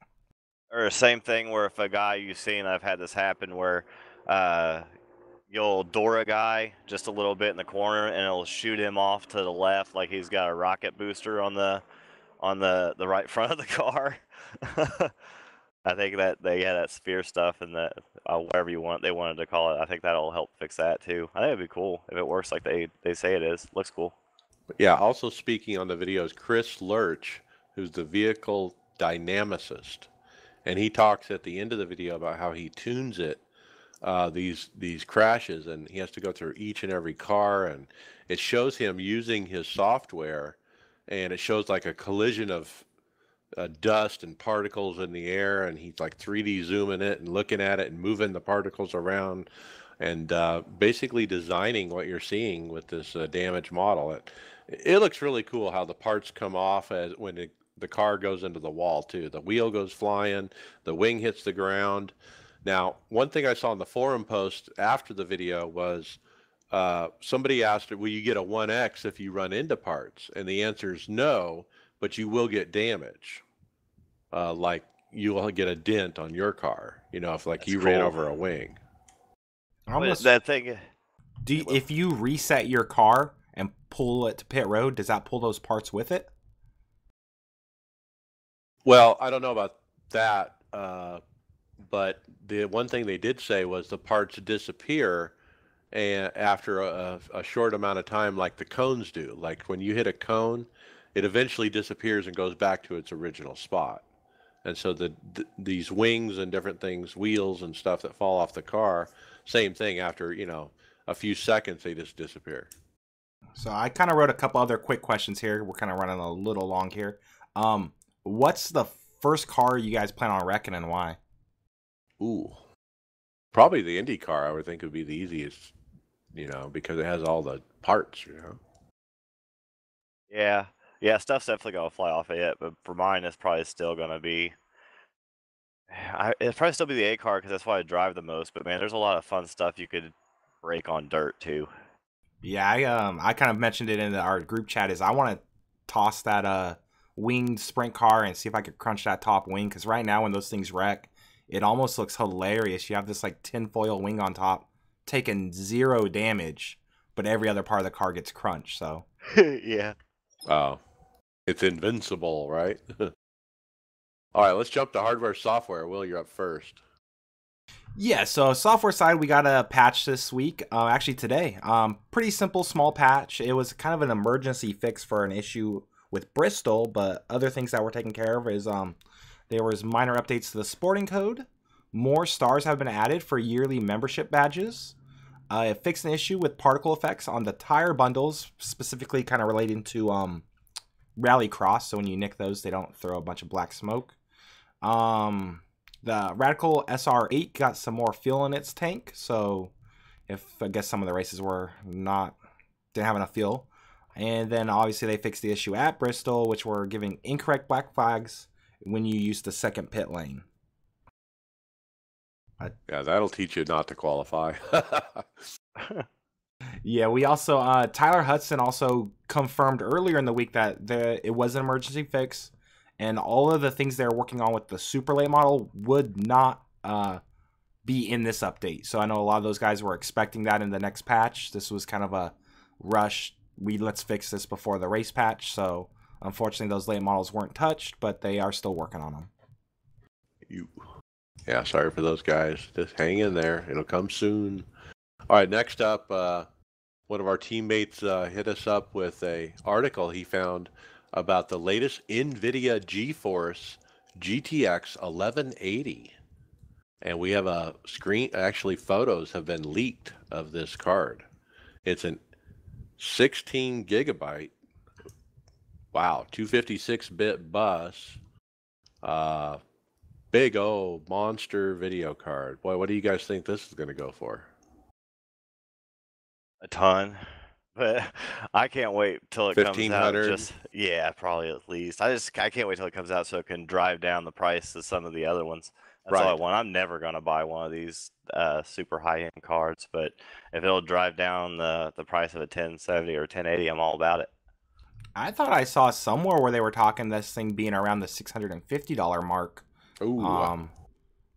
[SPEAKER 2] Or same thing where if a guy you've seen, I've had this happen where you'll door a guy just a little bit in the corner and it'll shoot him off to the left like he's got a rocket booster on the right front of the car. I think that they had that sphere stuff and that whatever they wanted to call it. I think that'll help fix that too. I think it'd be cool if it works like they say it is. Looks cool.
[SPEAKER 1] Yeah. Also speaking on the videos, Chris Lurch, who's the vehicle dynamicist, and he talks at the end of the video about how he tunes it. These crashes, and he has to go through each and every car, and it shows him using his software, and it shows like a collision of dust and particles in the air, and he's like 3D zooming it and looking at it and moving the particles around, and basically designing what you're seeing with this damaged model. It looks really cool how the parts come off as when the car goes into the wall too. The wheel goes flying, the wing hits the ground. Now, one thing I saw in the forum post after the video was somebody asked, will you get a 1X if you run into parts? And the answer is no, but you will get damage. Like you will get a dent on your car, you know, if like you ran over a wing.
[SPEAKER 3] Almost,
[SPEAKER 2] that thing.
[SPEAKER 3] If you reset your car and pull it to pit road, does that pull those parts with it?
[SPEAKER 1] Well, I don't know about that, but the one thing they did say was the parts disappear and after a short amount of time, like the cones do. Like when you hit a cone, it eventually disappears and goes back to its original spot. And so these wings and different things, wheels and stuff that fall off the car, same thing. After, you know, a few seconds, they just disappear.
[SPEAKER 3] So I kind of wrote a couple other quick questions here. We're kind of running a little long here. What's the first car you guys plan on wrecking and why?
[SPEAKER 1] Ooh, probably the Indy car. I would think would be the easiest, you know, because it has all the parts, you know.
[SPEAKER 2] Yeah, stuff's definitely gonna fly off of it, but for mine, it's probably still gonna be. It'd probably still be the A car because that's why I drive the most. But man, there's a lot of fun stuff you could break on dirt too.
[SPEAKER 3] Yeah, I kind of mentioned it in our group chat. Is I want to toss that winged sprint car and see if I could crunch that top wing. Because right now, when those things wreck, it almost looks hilarious. You have this like tinfoil wing on top, taking 0 damage, but every other part of the car gets crunched. So
[SPEAKER 2] Yeah.
[SPEAKER 1] Oh, it's invincible, right? All right, let's jump to hardware software. Will, you're up first.
[SPEAKER 3] yeah, so software side, we got a patch this week, actually today. Pretty simple, small patch. It was kind of an emergency fix for an issue with Bristol, but other things that were taken care of is there was minor updates to the sporting code. More stars have been added for yearly membership badges. It fixed an issue with particle effects on the tire bundles, specifically kind of relating to Rally Cross. So when you nick those, they don't throw a bunch of black smoke. The Radical SR8 got some more fuel in its tank. So if I guess some of the races didn't have enough fuel. And then obviously they fixed the issue at Bristol, which were giving incorrect black flags when you use the second pit lane.
[SPEAKER 1] Yeah, that'll teach you not to qualify.
[SPEAKER 3] Yeah, we also Tyler Hudson also confirmed earlier in the week that it was an emergency fix, and all of the things they're working on with the super late model would not be in this update. So I know a lot of those guys were expecting that in the next patch. This was kind of a rush. Let's fix this before the race patch. So unfortunately, those late models weren't touched, but they are still working on them.
[SPEAKER 1] Yeah, sorry for those guys. Just hang in there. It'll come soon. All right, next up, one of our teammates hit us up with an article he found about the latest NVIDIA GeForce GTX 1180. And we have a screen, actually photos have been leaked of this card. It's an 16 gigabyte, wow, 256-bit bus, big old monster video card. Boy, what do you guys think this is going to go for?
[SPEAKER 2] A ton, but I can't wait till it comes out.
[SPEAKER 1] 1,500?
[SPEAKER 2] Yeah, probably at least. I can't wait till it comes out so it can drive down the price of some of the other ones. That's all I want. I'm never gonna buy one of these super high-end cards, but if it'll drive down the price of a 1070 or 1080, I'm all about it.
[SPEAKER 3] I thought I saw somewhere where they were talking this thing being around the $650 mark.
[SPEAKER 1] Ooh.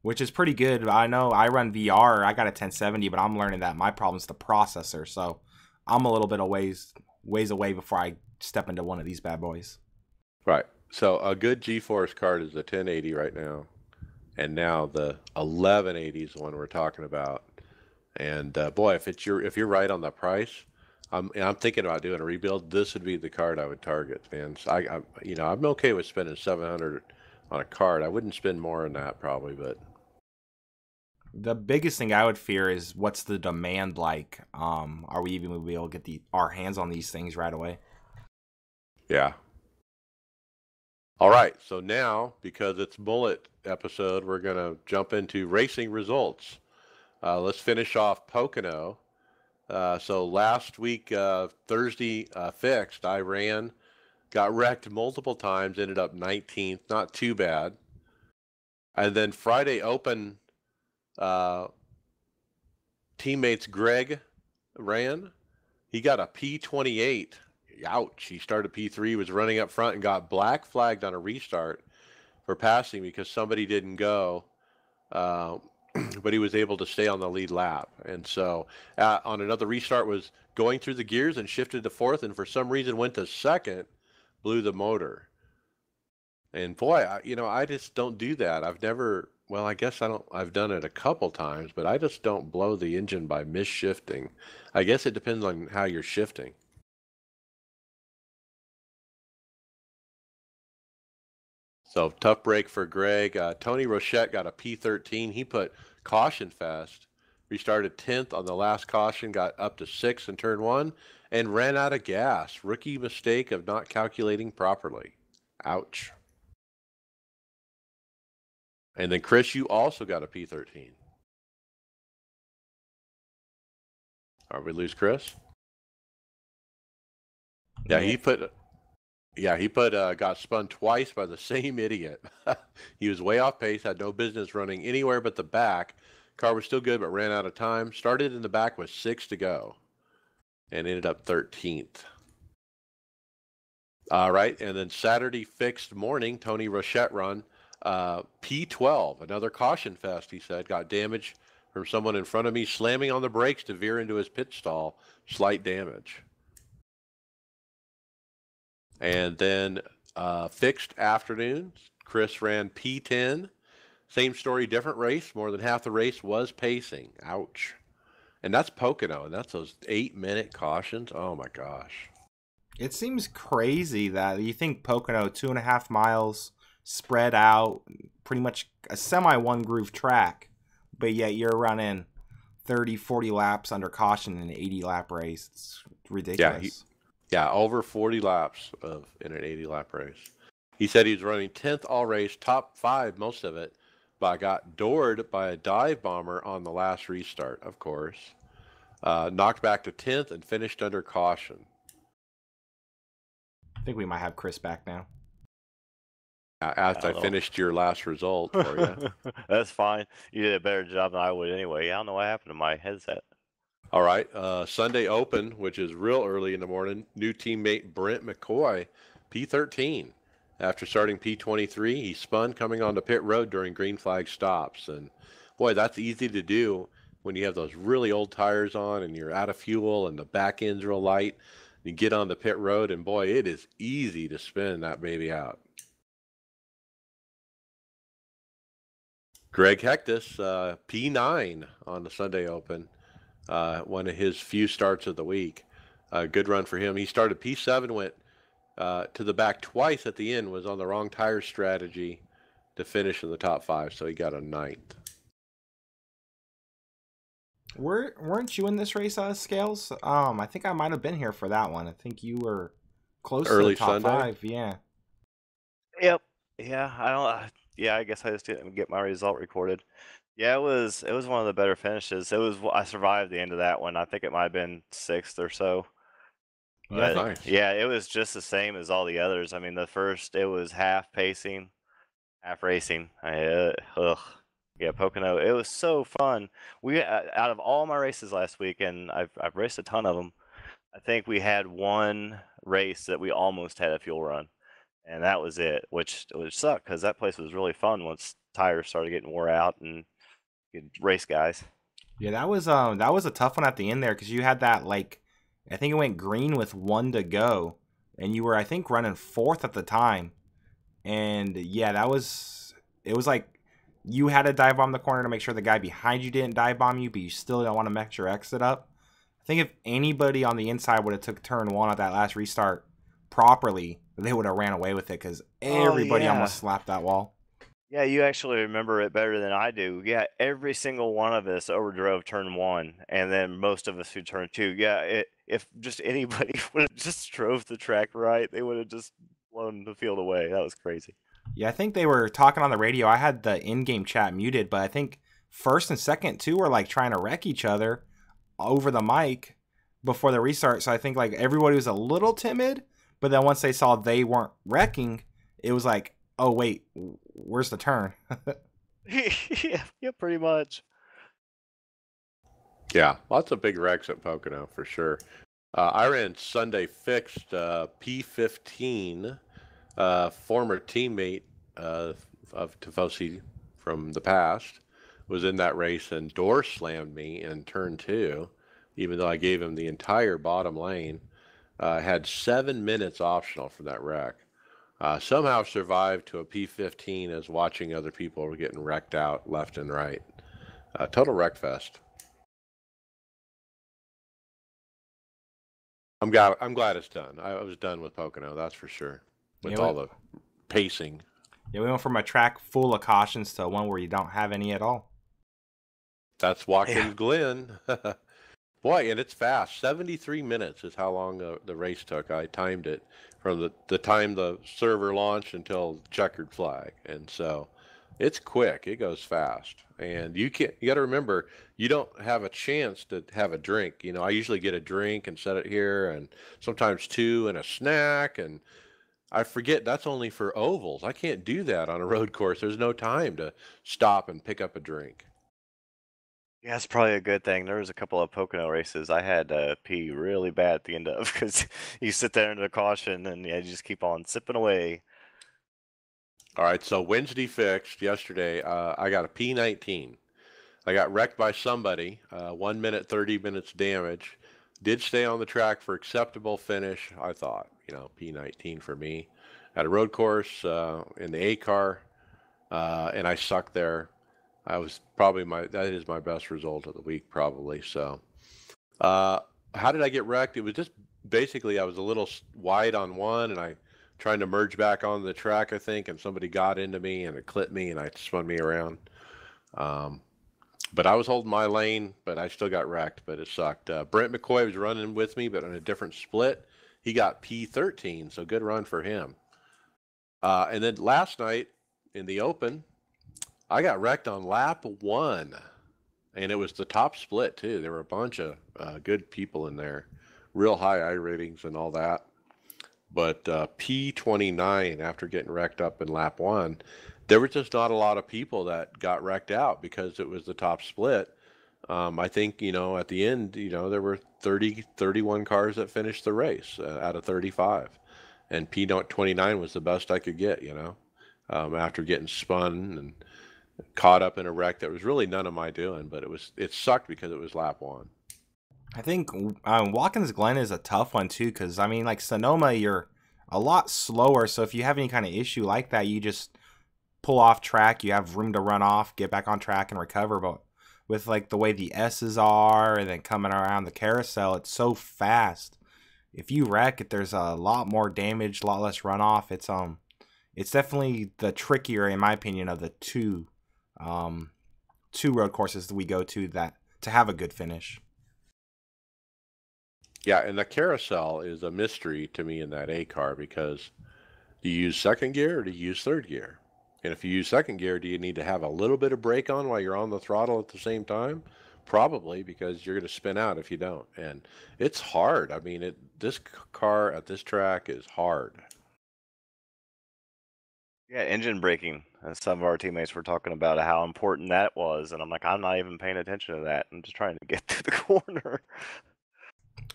[SPEAKER 3] Which is pretty good. I know I run VR. I got a 1070, but I'm learning that my problem's the processor. So I'm a little bit of ways away before I step into one of these bad boys.
[SPEAKER 1] Right. So a good GeForce card is the 1080 right now. And now the 1180 is the one we're talking about. And boy, if you're right on the price, I'm thinking about doing a rebuild. This would be the card I would target, man. So I'm okay with spending $700 on a card. I wouldn't spend more than that probably, but
[SPEAKER 3] the biggest thing I would fear is what's the demand like? Are we even going to be able to get our hands on these things right away?
[SPEAKER 1] Yeah. All right, so now, because it's Mullet episode, we're going to jump into racing results. Let's finish off Pocono. So last week, Thursday fixed, I ran, got wrecked multiple times, ended up 19th, not too bad. And then Friday Open, teammates Greg ran. He got a P28. Ouch. He started P3, was running up front and got black flagged on a restart for passing because somebody didn't go. But he was able to stay on the lead lap. And so on another restart was going through the gears and shifted to fourth, and for some reason went to second, blew the motor. And boy, I just don't do that. I guess I've done it a couple times, but I just don't blow the engine by misshifting. I guess it depends on how you're shifting. So tough break for Greg. Tony Rochette got a P13. He put caution fast, restarted 10th on the last caution, got up to 6th in turn 1, and ran out of gas. Rookie mistake of not calculating properly. Ouch. And then Chris, you also got a P13. Are we lose Chris? Yeah, he put got spun twice by the same idiot. He was way off pace, had no business running anywhere but the back. Car was still good, but ran out of time. Started in the back with 6 to go and ended up 13th. All right, and then Saturday fixed morning, Tony Rochette run, P12, another caution fest, he said, got damage from someone in front of me slamming on the brakes to veer into his pit stall, slight damage. And then fixed afternoon, Chris ran P10. Same story, different race. More than half the race was pacing. Ouch. And that's Pocono, and that's those 8-minute cautions. Oh, my gosh.
[SPEAKER 3] It seems crazy that you think Pocono, 2.5 miles, spread out, pretty much a semi-one-groove track, but yet you're running 30, 40 laps under caution in an 80-lap race. It's ridiculous.
[SPEAKER 1] Yeah, over 40 laps in an 80-lap race. He said he was running 10th all race, top 5 most of it, but got doored by a dive bomber on the last restart, of course. Knocked back to 10th and finished under caution.
[SPEAKER 3] I think we might have Chris back now.
[SPEAKER 1] After I finished your last result for you.
[SPEAKER 2] That's fine. You did a better job than I would anyway. I don't know what happened to my headset.
[SPEAKER 1] All right, Sunday Open, which is real early in the morning, new teammate Brent McCoy, P13. After starting P23, he spun coming onto pit road during green flag stops. And boy, that's easy to do when you have those really old tires on and you're out of fuel and the back end's real light. You get on the pit road and boy, it is easy to spin that baby out. Greg Hectus, P9 on the Sunday Open. One of his few starts of the week. Good run for him. He started P7, went to the back twice at the end, was on the wrong tire strategy to finish in the top 5, so he got a 9th.
[SPEAKER 3] Weren't you in this race, Scales? I think I might have been here for that one. I think you were close
[SPEAKER 1] Early
[SPEAKER 3] to the top
[SPEAKER 1] Sunday?
[SPEAKER 3] 5. Yeah.
[SPEAKER 2] Yep. Yeah, I don't. Yeah, I guess I just didn't get my result recorded. Yeah, it was one of the better finishes. I survived the end of that one. I think it might have been 6th or so.
[SPEAKER 3] Yeah,
[SPEAKER 1] Nice.
[SPEAKER 2] Yeah, it was just the same as all the others. I mean, the first it was half pacing, half racing. Yeah, Pocono. It was so fun. We out of all my races last week, and I've raced a ton of them. I think we had one race that we almost had a fuel run, and that was it, which sucked because that place was really fun once tires started getting wore out and you could race guys.
[SPEAKER 3] Yeah, that was a tough one at the end there because you had that, like, I think it went green with 1 to go, and you were, I think, running 4th at the time. And yeah, it was like you had to dive bomb the corner to make sure the guy behind you didn't dive bomb you, but you still don't want to mess your exit up. I think if anybody on the inside would have took turn 1 at that last restart properly, they would have ran away with it because everybody almost slapped that wall.
[SPEAKER 2] Yeah, you actually remember it better than I do. Yeah, every single one of us overdrove turn 1, and then most of us who turn 2. Yeah, if just anybody would have just drove the track right, they would have just blown the field away. That was crazy.
[SPEAKER 3] Yeah, I think they were talking on the radio. I had the in-game chat muted, but I think first and second too were like trying to wreck each other over the mic before the restart. So I think like everybody was a little timid, but then once they saw they weren't wrecking, it was like, oh wait, where's the turn?
[SPEAKER 2] Yeah, pretty much.
[SPEAKER 1] Yeah, lots of big wrecks at Pocono for sure. I ran Sunday fixed P15, former teammate of Tifosi from the past, was in that race and door slammed me in turn 2, even though I gave him the entire bottom lane. Had 7 minutes optional for that wreck. Somehow survived to a P15 as watching other people were getting wrecked out left and right. Total wreck fest. I'm glad it's done. I was done with Pocono, that's for sure. With all the pacing.
[SPEAKER 3] Yeah, we went from a track full of cautions to one where you don't have any at all.
[SPEAKER 1] That's Watkins Glen. Boy, and it's fast. 73 minutes is how long the race took. I timed it from the time the server launched until checkered flag. And so it's quick. It goes fast. And you got to remember, you don't have a chance to have a drink. You know, I usually get a drink and set it here, and sometimes 2 and a snack. And I forget that's only for ovals. I can't do that on a road course. There's no time to stop and pick up a drink.
[SPEAKER 2] Yeah, it's probably a good thing. There was a couple of Pocono races I had to pee really bad at the end of because you sit there under the caution and yeah, you just keep on sipping away.
[SPEAKER 1] All right, so Wednesday fixed yesterday. I got a P19. I got wrecked by somebody. 1 minute, 30 minutes damage. Did stay on the track for acceptable finish. I thought, P19 for me. At a road course in the A car, and I sucked there. I was probably that is my best result of the week, probably. So, how did I get wrecked? It was just basically I was a little wide on one, and I trying to merge back onto the track, I think, and somebody got into me and it clipped me and it spun me around. But I was holding my lane, but I still got wrecked, but it sucked. Brent McCoy was running with me, but on a different split. He got P13, so good run for him. And then last night in the Open, I got wrecked on lap 1, and it was the top split too. There were a bunch of good people in there, real high I ratings and all that. But P29 after getting wrecked up in lap 1, there were just not a lot of people that got wrecked out because it was the top split. I think, at the end, there were 31 cars that finished the race out of 35. And P29 was the best I could get, after getting spun and caught up in a wreck that was really none of my doing, but it sucked because it was lap 1.
[SPEAKER 3] I think Watkins Glen is a tough one too, because like Sonoma, you're a lot slower. So if you have any kind of issue like that, you just pull off track. You have room to run off, get back on track, and recover. But with like the way the S's are, and then coming around the carousel, it's so fast. If you wreck, there's a lot more damage, a lot less runoff. It's definitely the trickier, in my opinion, of the two road courses that we go to to have a good finish.
[SPEAKER 1] Yeah, and the carousel is a mystery to me in that A car because do you use second gear or do you use third gear? And if you use second gear, do you need to have a little bit of brake on while you're on the throttle at the same time? Probably, because you're going to spin out if you don't. And it's hard. This car at this track is hard.
[SPEAKER 2] Yeah, engine braking. And some of our teammates were talking about how important that was. And I'm like, I'm not even paying attention to that. I'm just trying to get through the corner.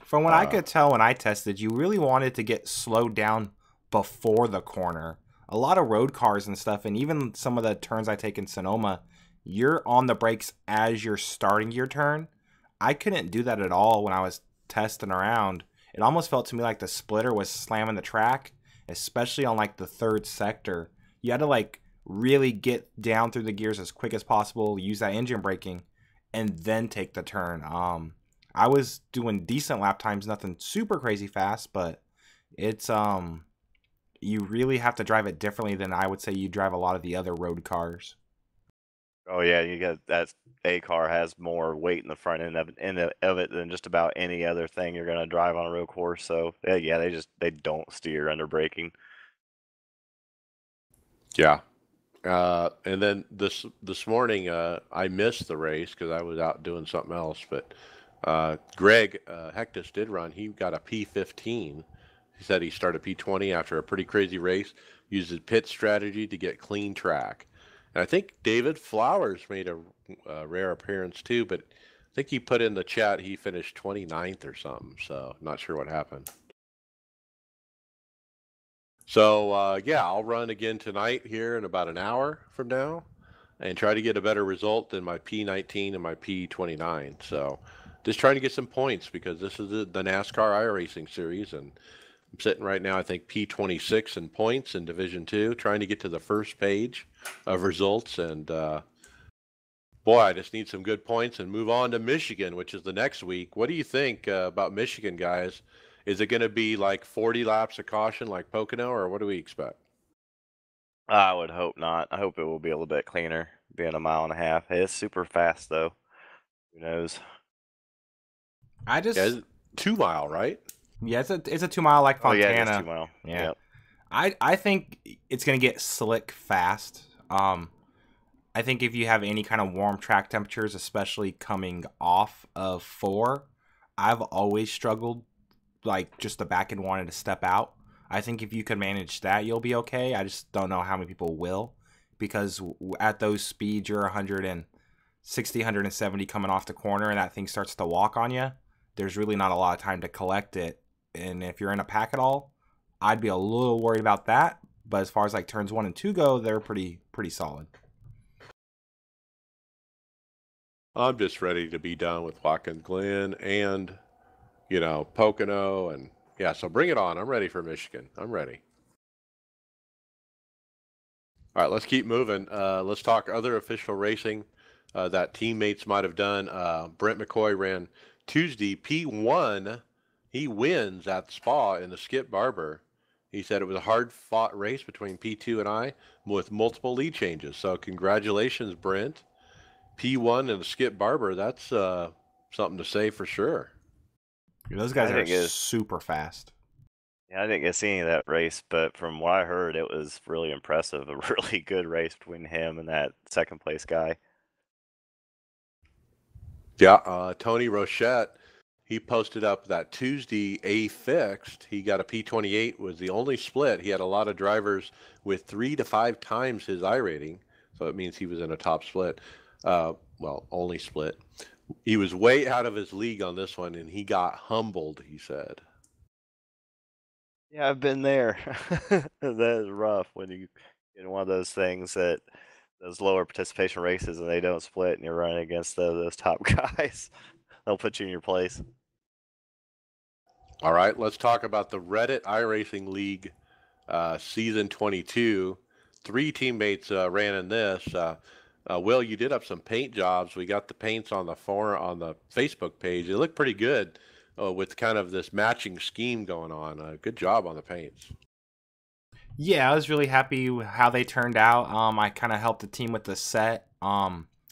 [SPEAKER 3] From what I could tell when I tested, you really wanted to get slowed down before the corner. A lot of road cars and stuff, and even some of the turns I take in Sonoma, you're on the brakes as you're starting your turn. I couldn't do that at all when I was testing around. It almost felt to me like the splitter was slamming the track, especially on like the third sector. You had to really get down through the gears as quick as possible, use that engine braking, and then take the turn. I was doing decent lap times, nothing super crazy fast, but it's you really have to drive it differently than I would say you drive a lot of the other road cars.
[SPEAKER 2] Oh yeah, you got that A car has more weight in the front end of it than just about any other thing you're gonna drive on a road course. So yeah, they don't steer under braking.
[SPEAKER 1] Yeah. And then this morning, I missed the race because I was out doing something else. But Greg Hectus did run. He got a P15. He said he started P20 after a pretty crazy race. Used his pit strategy to get clean track. And I think David Flowers made a rare appearance too. But I think he put in the chat he finished 29th or something. So not sure what happened. So yeah, I'll run again tonight here in about an hour from now and try to get a better result than my P19 and my P29. So just trying to get some points because this is the NASCAR iRacing series, and I'm sitting right now, I think, P26 in points in Division 2, trying to get to the first page of results. And boy, I just need some good points and move on to Michigan, which is the next week. What do you think about Michigan, guys? Is it going to be like 40 laps of caution like Pocono, or what do we expect?
[SPEAKER 2] I would hope not. I hope it will be a little bit cleaner, being a mile and a half. It's super fast, though. Who knows?
[SPEAKER 3] I just
[SPEAKER 1] Yeah, 2 mile, right?
[SPEAKER 3] yeah, it's a 2 mile like
[SPEAKER 2] Oh,
[SPEAKER 3] Fontana.
[SPEAKER 2] yeah, it's 2 mile.
[SPEAKER 3] Yeah.
[SPEAKER 2] Yep.
[SPEAKER 3] I think it's gonna get slick fast. I think if you have any kind of warm track temperatures, especially coming off of 4, I've always struggled, like just the back end wanted to step out. I think if you can manage that, you'll be okay. I just don't know how many people will, because at those speeds, you're 160, 170 coming off the corner, and that thing starts to walk on you. There's really not a lot of time to collect it. And if you're in a pack at all, I'd be a little worried about that. But as far as like turns 1 and 2 go, they're pretty solid.
[SPEAKER 1] I'm just ready to be done with Watkins Glen and, Pocono. And yeah, so bring it on. I'm ready for Michigan. I'm ready. All right, let's keep moving. Let's talk other official racing that teammates might have done. Brent McCoy ran Tuesday, P1. He wins at Spa in the Skip Barber. He said it was a hard-fought race between P2 and I with multiple lead changes. So congratulations, Brent. P1 and the Skip Barber, that's something to say for sure.
[SPEAKER 3] Those guys are super fast.
[SPEAKER 2] Yeah, I didn't get to see any of that race, but from what I heard, it was really impressive. A really good race between him and that second place guy.
[SPEAKER 1] Yeah, Tony Rochette, he posted up that Tuesday A fixed. He got a P28, was the only split. He had a lot of drivers with 3 to 5 times his I rating, so it means he was in a top split. Well, only split. He was way out of his league on this one, and he got humbled, he said.
[SPEAKER 2] Yeah, I've been there. That is rough when you get in one of those things that those lower participation races and they don't split and you're running against those top guys. They'll put you in your place.
[SPEAKER 1] All right, let's talk about the Reddit iRacing League Season 22. 3 teammates ran in this. Will, you did up some paint jobs. We got the paints on the Facebook page. They look pretty good with kind of this matching scheme going on. Good job on the paints.
[SPEAKER 3] Yeah, I was really happy with how they turned out. I kind of helped the team with the set.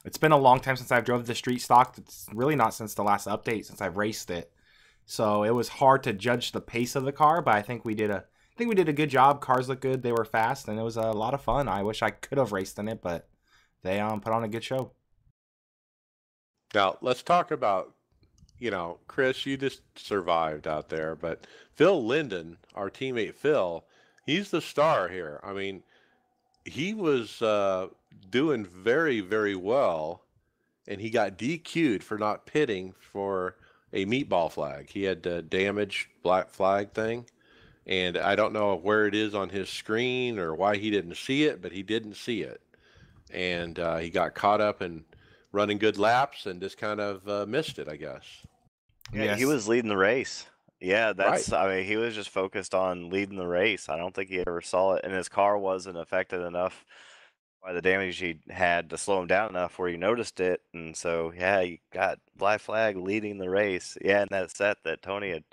[SPEAKER 3] It's been a long time since I've drove the street stock. It's really not since the last update since I've raced it. So it was hard to judge the pace of the car, but I think we did a good job. Cars look good. They were fast, and it was a lot of fun. I wish I could have raced in it, but they put on a good show.
[SPEAKER 1] Now, let's talk about, Chris, you just survived out there, but Phil Linden, our teammate Phil, he's the star here. I mean, he was doing very, very well, and he got DQ'd for not pitting for a meatball flag. He had the damaged black flag thing, and I don't know where it is on his screen or why he didn't see it, but he didn't see it. And he got caught up in running good laps and just kind of missed it, I guess.
[SPEAKER 2] Yeah,
[SPEAKER 3] Yes.
[SPEAKER 2] he was leading the race. Yeah,
[SPEAKER 1] Right.
[SPEAKER 2] I mean, he was just focused on leading the race. I don't think he ever saw it, and his car wasn't affected enough by the damage he had to slow him down enough where he noticed it. And so, yeah, he got black flag leading the race. Yeah, and that set that Tony had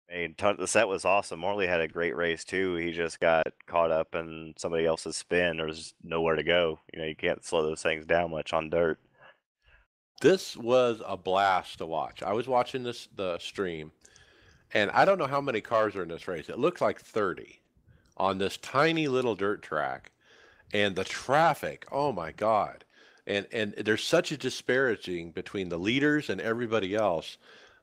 [SPEAKER 2] made, the set was awesome. Morley had a great race too. He just got caught up in somebody else's spin. There was nowhere to go. You can't slow those things down much on dirt.
[SPEAKER 1] This was a blast to watch. I was watching the stream, and I don't know how many cars are in this race. It looks like 30 on this tiny little dirt track. and the traffic, oh my God. And there's such a disparaging between the leaders and everybody else.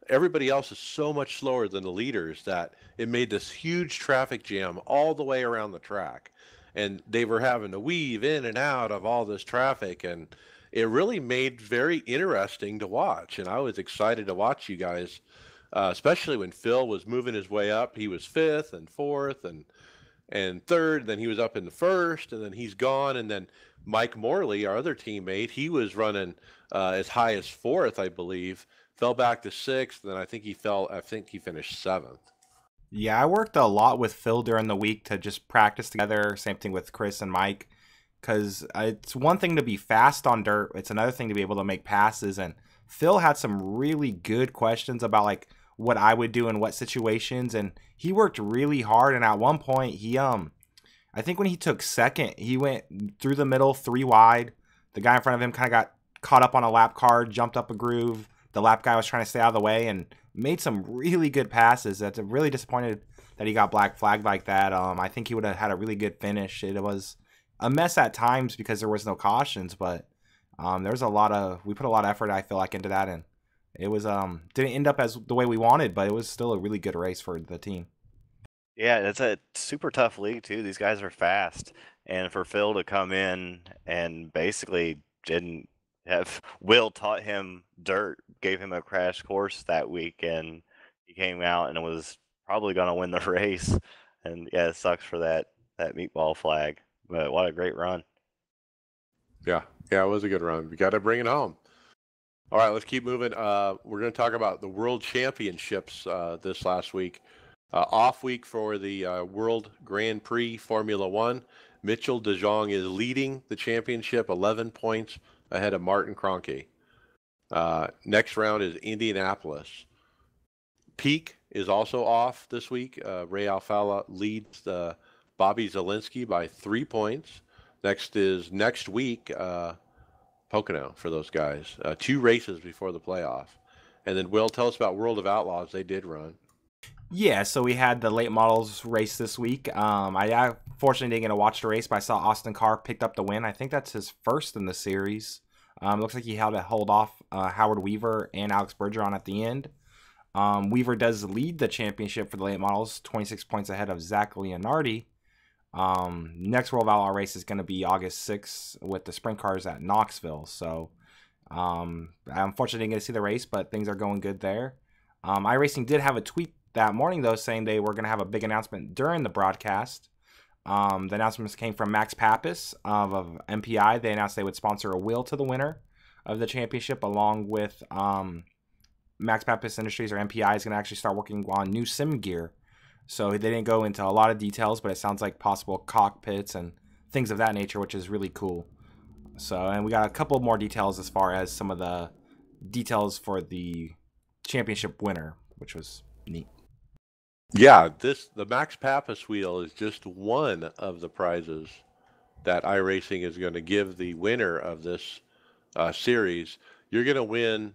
[SPEAKER 1] Everybody else is so much slower than the leaders that it made this huge traffic jam all the way around the track. And they were having to weave in and out of all this traffic, and it really made very interesting to watch. And I was excited to watch you guys, especially when Phil was moving his way up. He was fifth and fourth and third, then he was up in the first, and then he's gone. And then Mike Morley, our other teammate, he was running as high as fourth, I believe, fell back to sixth, and then I think he finished seventh.
[SPEAKER 3] Yeah, I worked a lot with Phil during the week to just practice together. Same thing with Chris and Mike, because it's one thing to be fast on dirt. It's another thing to be able to make passes. And Phil had some really good questions about like what I would do in what situations, and he worked really hard. And at one point, I think when he took second, he went through the middle, 3 wide. The guy in front of him kind of got caught up on a lap car, jumped up a groove. The lap guy was trying to stay out of the way and made some really good passes. That's really disappointed that he got black flagged like that. I think he would have had a really good finish. It was a mess at times because there was no cautions, but we put a lot of effort, I feel like, into that, and it was didn't end up as the way we wanted, but it was still a really good race for the team.
[SPEAKER 2] Yeah, it's a super tough league too. These guys are fast, and for Phil to come in and basically didn't have Will taught him dirt, gave him a crash course that week, and he came out and was probably going to win the race. And yeah, it sucks for that meatball flag, but what a great run.
[SPEAKER 1] Yeah, it was a good run. We got to bring it home. All right, let's keep moving. We're going to talk about the World Championships this last week. Off week for the World Grand Prix Formula One. Mitchell de Jong is leading the championship, 11 points ahead of Martin Kroenke. Next round is Indianapolis. Peak is also off this week. Ray Alfala leads Bobby Zielinski by 3 points. Next week, Pocono for those guys. 2 races before the playoff. And then Will, tell us about World of Outlaws. They did run.
[SPEAKER 3] Yeah, so we had the late models race this week. I fortunately didn't get to watch the race, but I saw Austin Carr picked up the win. I think that's his first in the series. Looks like he had to hold off Howard Weaver and Alex Bergeron at the end. Weaver does lead the championship for the late models, 26 points ahead of Zach Leonardi. Next World of Outlaw race is going to be August 6th with the sprint cars at Knoxville. So I unfortunately didn't get to see the race, but things are going good there. iRacing did have a tweet that morning, though, saying they were going to have a big announcement during the broadcast. The announcements came from Max Pappas of MPI. They announced they would sponsor a wheel to the winner of the championship, along with Max Pappas Industries, or MPI, is going to actually start working on new sim gear. So they didn't go into a lot of details, but it sounds like possible cockpits and things of that nature, which is really cool. So, and we got a couple more details as far as some of the details for the championship winner, which was neat.
[SPEAKER 1] Yeah, the Max Pappas wheel is just one of the prizes that iRacing is going to give the winner of this series. You're going to win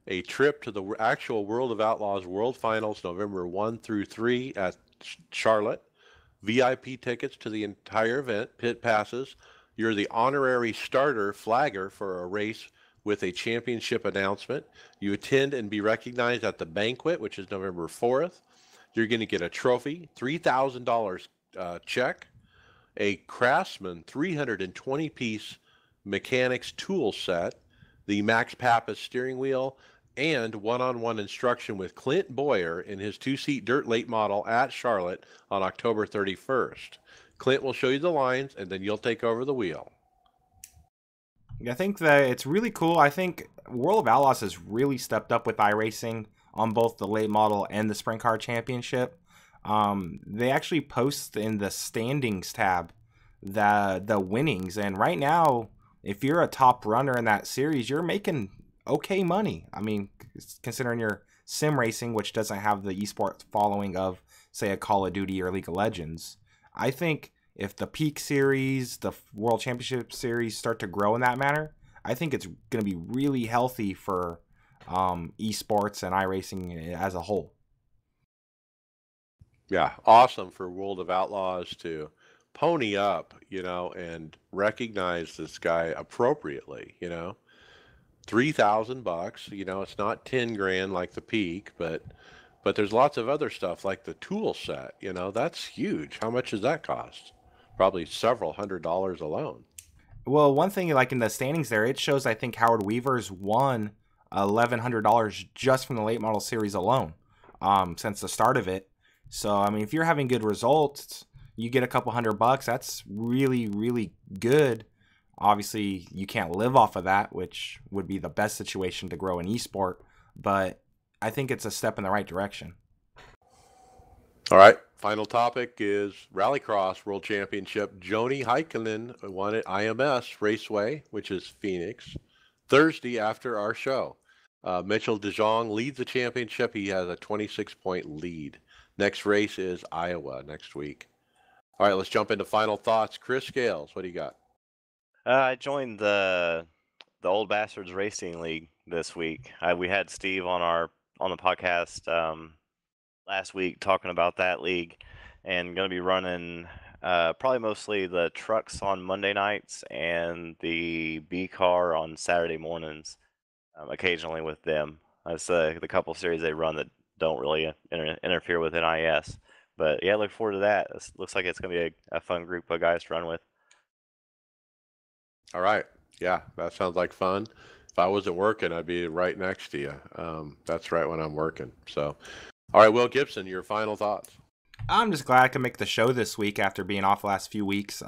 [SPEAKER 1] a trip to the actual World of Outlaws World Finals, November 1 through 3 at Charlotte. VIP tickets to the entire event, pit passes. You're the honorary starter flagger for a race with a championship announcement. You attend and be recognized at the banquet, which is November 4th. You're going to get a trophy, $3,000 check, a Craftsman 320-piece mechanics tool set, the Max Pappas steering wheel, and one-on-one instruction with Clint Boyer in his 2-seat dirt late model at Charlotte on October 31st. Clint will show you the lines, and then you'll take over the wheel.
[SPEAKER 3] I think that it's really cool. I think World of Outlaws has really stepped up with iRacing on both the late model and the sprint car championship. They actually post in the standings tab the winnings, and right now, if you're a top runner in that series, you're making okay money. I mean, considering your sim racing, which doesn't have the esports following of, say, a Call of Duty or League of Legends. I think if the Peak Series, the World Championship Series start to grow in that manner, I think it's going to be really healthy for esports and iRacing as a whole.
[SPEAKER 1] Yeah, awesome for World of Outlaws to pony up, and recognize this guy appropriately, 3,000 bucks, it's not 10 grand like the Peak, but there's lots of other stuff like the tool set, that's huge. How much does that cost? Probably several $100s alone.
[SPEAKER 3] Well, one thing, like in the standings there, it shows I think Howard Weaver's won $1,100 just from the late model series alone, since the start of it. So I mean, if you're having good results, you get a couple $100. That's really, really good. Obviously, you can't live off of that, which would be the best situation to grow an esport. But I think it's a step in the right direction.
[SPEAKER 1] All right. Final topic is Rallycross World Championship. Joni Heikkinen won at IMS Raceway, which is Phoenix, Thursday after our show. Mitchell DeJong leads the championship. He has a 26-point lead. Next race is Iowa next week. All right, let's jump into final thoughts. Chris Scales, what do you got?
[SPEAKER 2] I joined the Old Bastards Racing League this week. We had Steve on the podcast last week talking about that league, and going to be running probably mostly the trucks on Monday nights and the B car on Saturday mornings, occasionally with them. That's the couple series they run that don't really interfere with NIS. But yeah, look forward to that. It looks like it's going to be a fun group of guys to run with.
[SPEAKER 1] All right. Yeah, that sounds like fun. If I wasn't working, I'd be right next to you. That's right when I'm working. So, all right, Will Gibson, your final thoughts.
[SPEAKER 3] I'm just glad I could make the show this week after being off the last few weeks.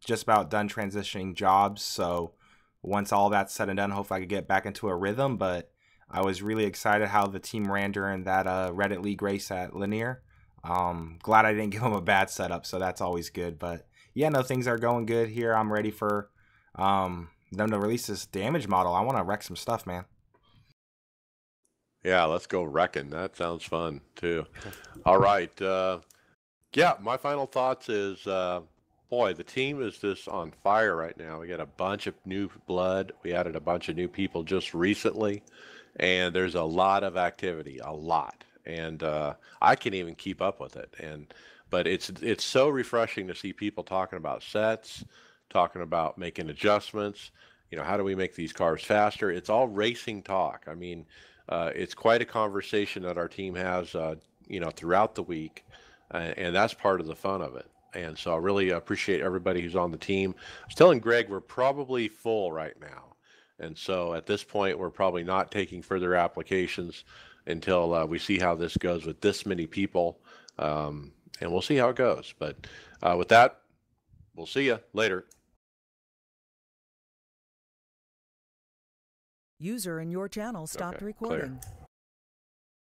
[SPEAKER 3] Just about done transitioning jobs. So once all that's said and done, hopefully I could get back into a rhythm. But I was really excited how the team ran during that Reddit League race at Linear. Glad I didn't give them a bad setup, so that's always good. But yeah, no, things are going good here. I'm ready for them to release this damage model. I want to wreck some stuff, man.
[SPEAKER 1] Yeah, let's go wrecking. That sounds fun too. All right. Yeah, my final thoughts is, boy, the team is just on fire right now. We got a bunch of new blood. We added a bunch of new people just recently, and there's a lot of activity, a lot. And I can't even keep up with it. But it's so refreshing to see people talking about sets, talking about making adjustments. How do we make these cars faster? It's all racing talk. I mean, it's quite a conversation that our team has, throughout the week, and that's part of the fun of it. And so I really appreciate everybody who's on the team. I was telling Greg we're probably full right now, and so at this point we're probably not taking further applications until we see how this goes with this many people, and we'll see how it goes. But with that, we'll see you later.
[SPEAKER 4] User in your channel stopped recording.
[SPEAKER 1] Clear.